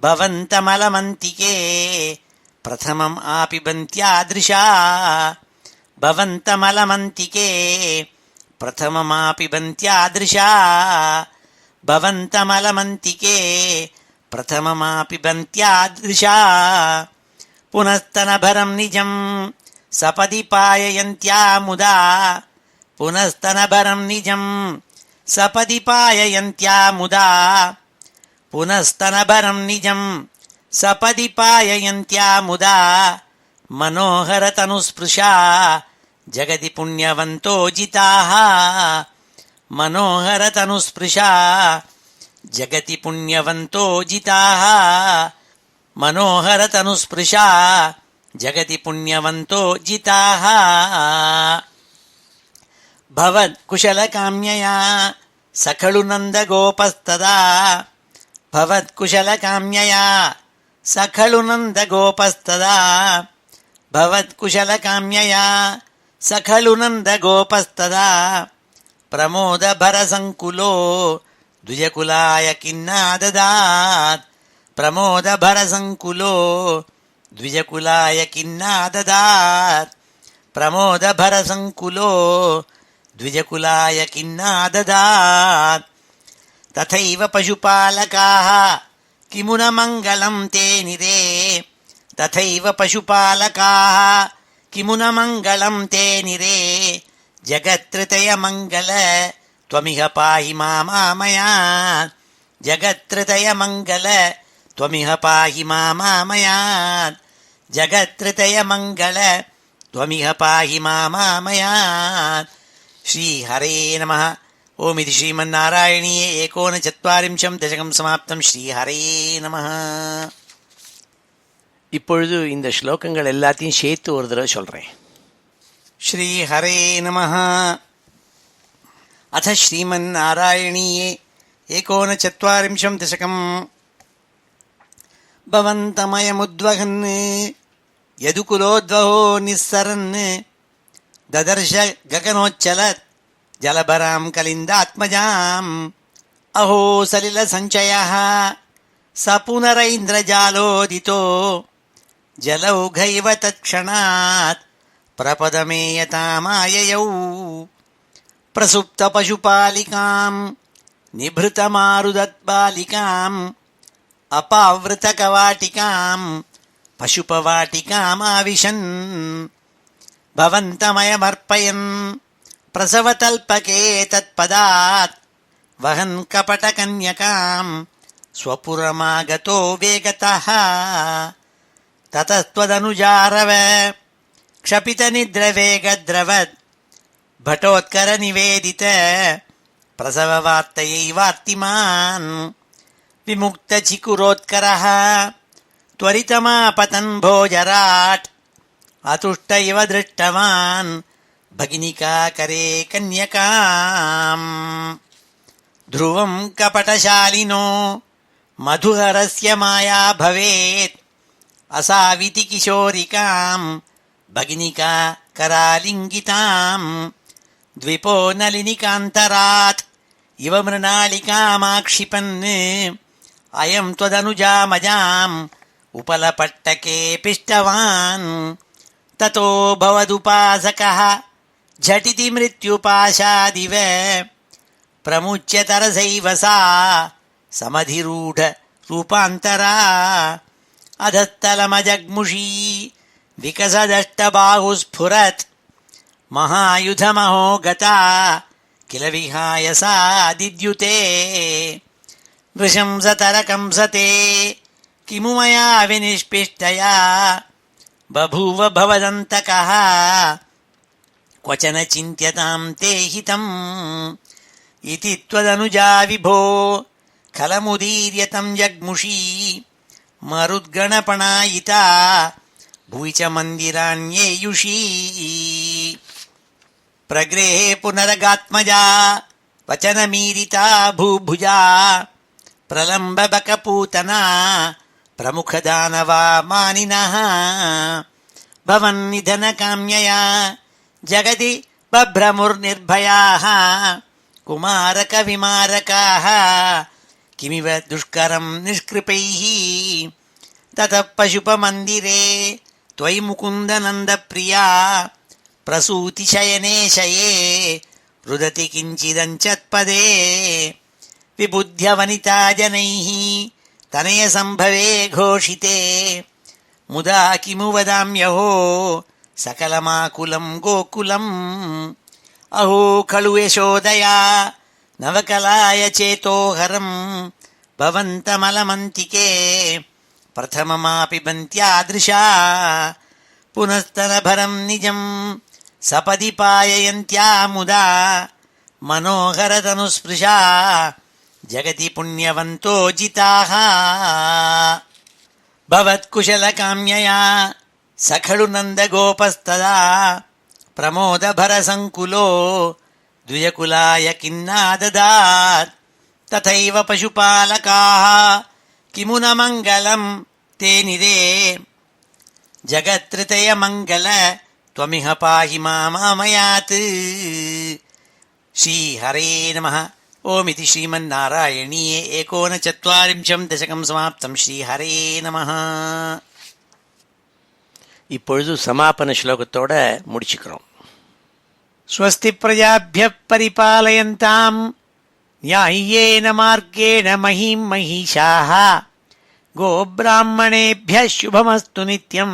भवन्तमलमन्तिके प्रथमम् आपिबन्त्यादृशा भवन्तमलमन्तिके प्रथममापिबन्त्यादृशा भवन्तमलमन्तिके प्रथममापिबन्त्यादृशा पुनस्तनभरं निजं सपदि पाययन्त्या मुदा पुनस्तनभरं निजं सपदि पाययन्त्या मुदा पुनस्तनभरं निजं सपदि पाययन्त्या मुदा मनोहरतनुस्पृशा जगति पुण्यवन्तो जिताः मनोहरतनुस्पृशा जगति पुण्यवन्तो जिताः मनोहरतनुस्पृशा जगति पुण्यवन्तो जिताः भवत्कुशलकाम्यया सखलु नन्दगोपस्तदा भवत्कुशलकाम्यया सखलु नन्दगोपस्तदा भवत्कुशलकाम्यया सखलु नन्दगोपस्तदा प्रमोदभरसङ्कुलो द्विजकुलाय किन्नाददात् प्रमोदभरसङ्कुलो द्विजकुलाय किन्नाददात् प्रमोदभरसङ्कुलो द्विजकुलाय किन्नाददात् तथैव पशुपालकाः किमु न मङ्गलं ते निरे तथैव पशुपालकाः किमु न मङ्गलं ते निरे जगत्त्रयमङ्गल त्वमिह पाहि मामामयात् जगत्त्रयमङ्गल त्वमिह पाहि मामामयात् जगत्त्रयमङ्गल त्वमिह पाहि मामामयात् श्रीहरे नमः ओम इति श्रीमन्नारायणीये 39 दशकं समाप्तं श्रीहरे नमः இப்பொழுது இந்த ஸ்லோகங்கள் எல்லாத்தையும் சேர்த்து ஒரு தடவை சொல்றேன் श्रीहरे नमः अथ श्रीमन्नारायणीये 39 दशकं भवन्तमयमुद्वहन् यदुकुलोद्वहो निस्सरन् ददर्श गगनोच्चलत् जलभरां कलिन्दात्मजाम् अहो सलिलसञ्चयः स पुनरैन्द्रजालोदितो जलौघैव तत्क्षणात् प्रपदमेयतामाययौ प्रसुप्तपशुपालिकां निभृतमारुदत्बालिकाम् अपावृतकवाटिकां पशुपवाटिकामाविशन् भवन्तमयमर्पयन् प्रसवतल्पके तत्पदात् वहन् कपटकन्यकां स्वपुरमागतो वेगतः ततस्त्वदनुजारव क्षपितनिद्रवेगद्रवत् भटोत्करनिवेदित प्रसववार्तयैवार्तिमान् विमुक्तचिकुरोत्करः त्वरितमापतन् भोजराट् अतुष्ट इव दृष्टवान् भगिनिकाकरे कन्यकाम् ध्रुवं कपटशालिनो मधुहरस्य माया भवेत् असाविति किशोरिकां भगिनिका करालिङ्गितां द्विपो नलिनिकान्तरात् इव मृणालिकामाक्षिपन् अयं त्वदनुजामजाम् उपलपट्टके पिष्टवान् ततो भवदुपासकः झटिति मृत्युपाशादिव प्रमुच्य तरसैव सा समधिरूढ रूपान्तरा अधस्तलमजग्मुषी विकसदष्टबाहुस्फुरत् महायुधमहो गता किल विहाय सा दिद्युते नृशंसतरकंसते किमु मया विनिष्पिष्टया बभूव भवदन्तकः क्वचन चिन्त्यतां ते हितम् इति त्वदनुजा विभो खलमुदीर्य तं जग्मुषी मरुद्गणपणायिता भुवि च मन्दिराण्येयुषी प्रगृहे पुनरगात्मजा वचनमीरिता भूभुजा प्रलम्बबकपूतना प्रमुखदानवा मानिनः भवन्निधनकाम्यया जगति बभ्रमुर्निर्भयाः कुमारकविमारकाः किमिव दुष्करं निष्कृपैः ततः पशुपमन्दिरे त्वयि मुकुन्दनन्दप्रिया प्रसूतिशयने शये रुदति किञ्चिदञ्चत्पदे विबुध्यवनिता जनैः तनयसम्भवे घोषिते मुदा किमु वदाम्यहो सकलमाकुलं गोकुलम् अहो खलु यशोदया नवकलाय चेतोहरम् भवन्तमलमन्तिके प्रथममापि बन्त्यादृशा पुनस्तनभरं निजं सपदि पाययन्त्या मुदा मनोहरतनुस्पृशा जगति पुण्यवन्तो जिताः भवत्कुशलकाम्यया स खलु नन्दगोपस्तदा प्रमोदभरसङ्कुलो द्विजकुलाय किन्नाददात् तथैव पशुपालकाः किमु न मङ्गलं ते निरे जगत्त्रयमङ्गल त्वमिह पाहि मामयात् श्रीहरे नमः ओमिति श्रीमन्नारायणीये 39 दशकं समाप्तं श्रीहरे நமஹ. இப்பொழுது சமாபன ஸ்லோகத்தோட முடிச்சுக்கிறோம். ஸ்வஸ்தி பிரஜாभ्यः परिपालयन्तां न्याय्येन मार्गेण महीं महिषाः गोब्राह्मणेभ्यः शुभमस्तु नित्यं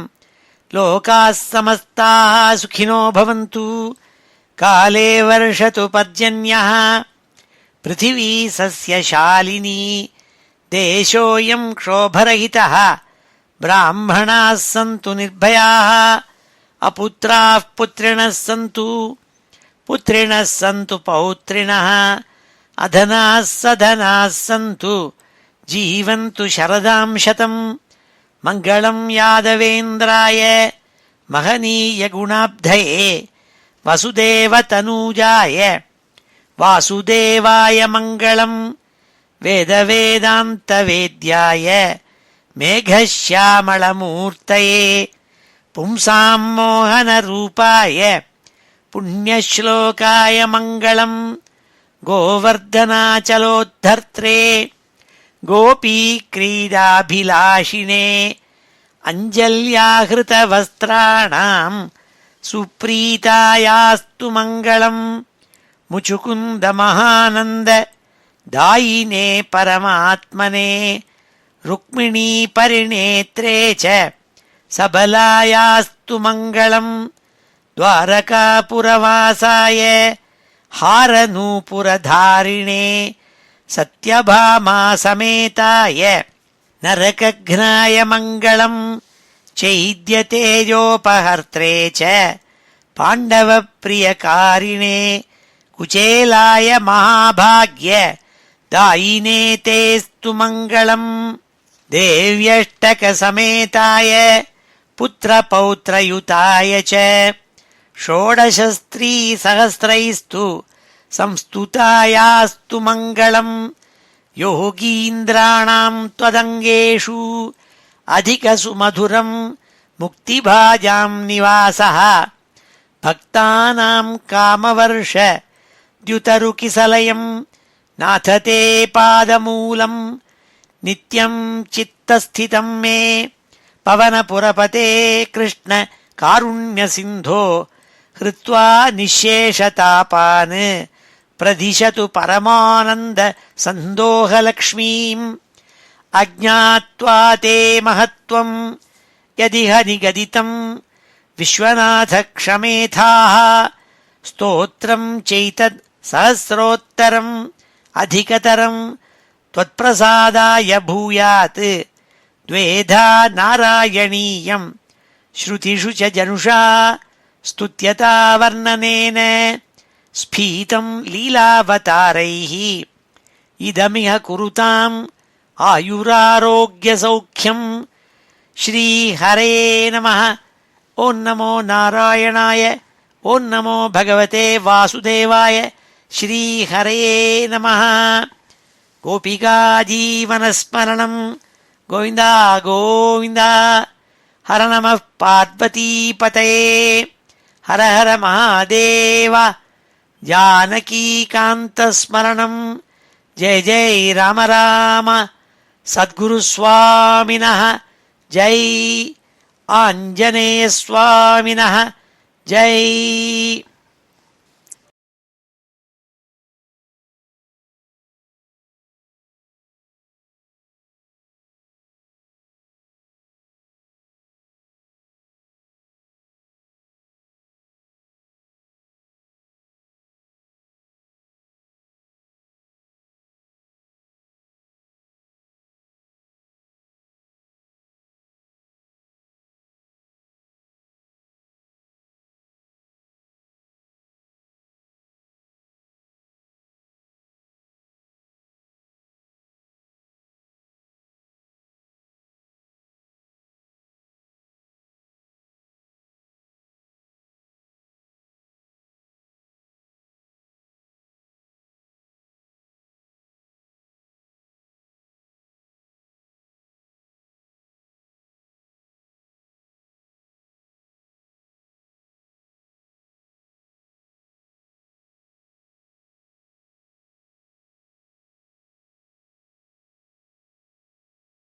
लोकाः समस्ताः सुखिनो भवन्तु. काले वर्षतु पर्जन्यः पृथिवी सस्यशालिनी देशोऽयं क्षोभरहितः ब्राह्मणाः सन्तु निर्भयाः अपुत्राः पुत्रिणः सन्तु पुत्रिणः सन्तु पौत्रिणः अधनाः सधनाः सन्तु जीवन्तु शरदां शतम्. मङ्गलं यादवेन्द्राय महनीयगुणाब्धये वसुदेवतनूजाय वासुदेवाय मङ्गलम्. वेदवेदान्तवेद्याय मेघश्यामलमूर्तये पुंसां मोहनरूपाय पुण्यश्लोकाय मङ्गलम्. गोवर्धनाचलोद्धर्त्रे गोपीक्रीडाभिलाषिणे अञ्जल्याहृतवस्त्राणां सुप्रीतायास्तु मङ्गलम्. मुचुकुन्दमहानन्द दायिने परमात्मने रुक्मिणी परिणेत्रे च सबलायास्तु मङ्गलम्. द्वारकापुरवासाय हारनूपुरधारिणे सत्यभामा समेताय नरकघ्नाय मङ्गलम्. चैद्यतेजोपहर्त्रे च पाण्डवप्रियकारिणे कुचेलाय महाभाग्य दायिने तेस्तु मङ्गलम्. देव्यष्टकसमेताय पुत्रपौत्रयुताय च षोडशस्त्रीसहस्रैस्तु संस्तुतायास्तु मङ्गलम्. योगीन्द्राणां त्वदङ्गेषु अधिकसुमधुरं मुक्तिभाजां निवासः भक्तानां कामवर्ष द्युतरुकिसलयं नाथ ते पादमूलं नित्यं चित्तस्थितं मे पवनपुरपते कृष्ण कारुण्यसिन्धो हृत्वा निःशेषतापान् प्रदिशतु परमानन्द सन्दोहलक्ष्मीम्. अज्ञात्वा ते महत्त्वं यदिह निगदितं विश्वनाथ क्षमेथाः. स्तोत्रं चैतत् सहस्रोत्तरम् अधिकतरं त्वत्प्रसादाय भूयात्. द्वेधा नारायणीयं श्रुतिषु च जनुषा स्तुत्यता वर्णनेन स्फीतं लीलावतारैः इदमिह कुरुताम् आयुरारोग्यसौख्यं श्रीहरे नमः। ॐ नमो नारायणाय। ॐ नमो भगवते वासुदेवाय। श्रीहरे नमः। गोपिका जीवनस्मरणं गोविन्द गोविन्द। हर नमः पार्वतीपतये। हर हर महादेव। जानकीकान्तस्मरणं जय जय राम राम। सद्गुरुस्वामिनः जय। आञ्जनेयस्वामिनः जय।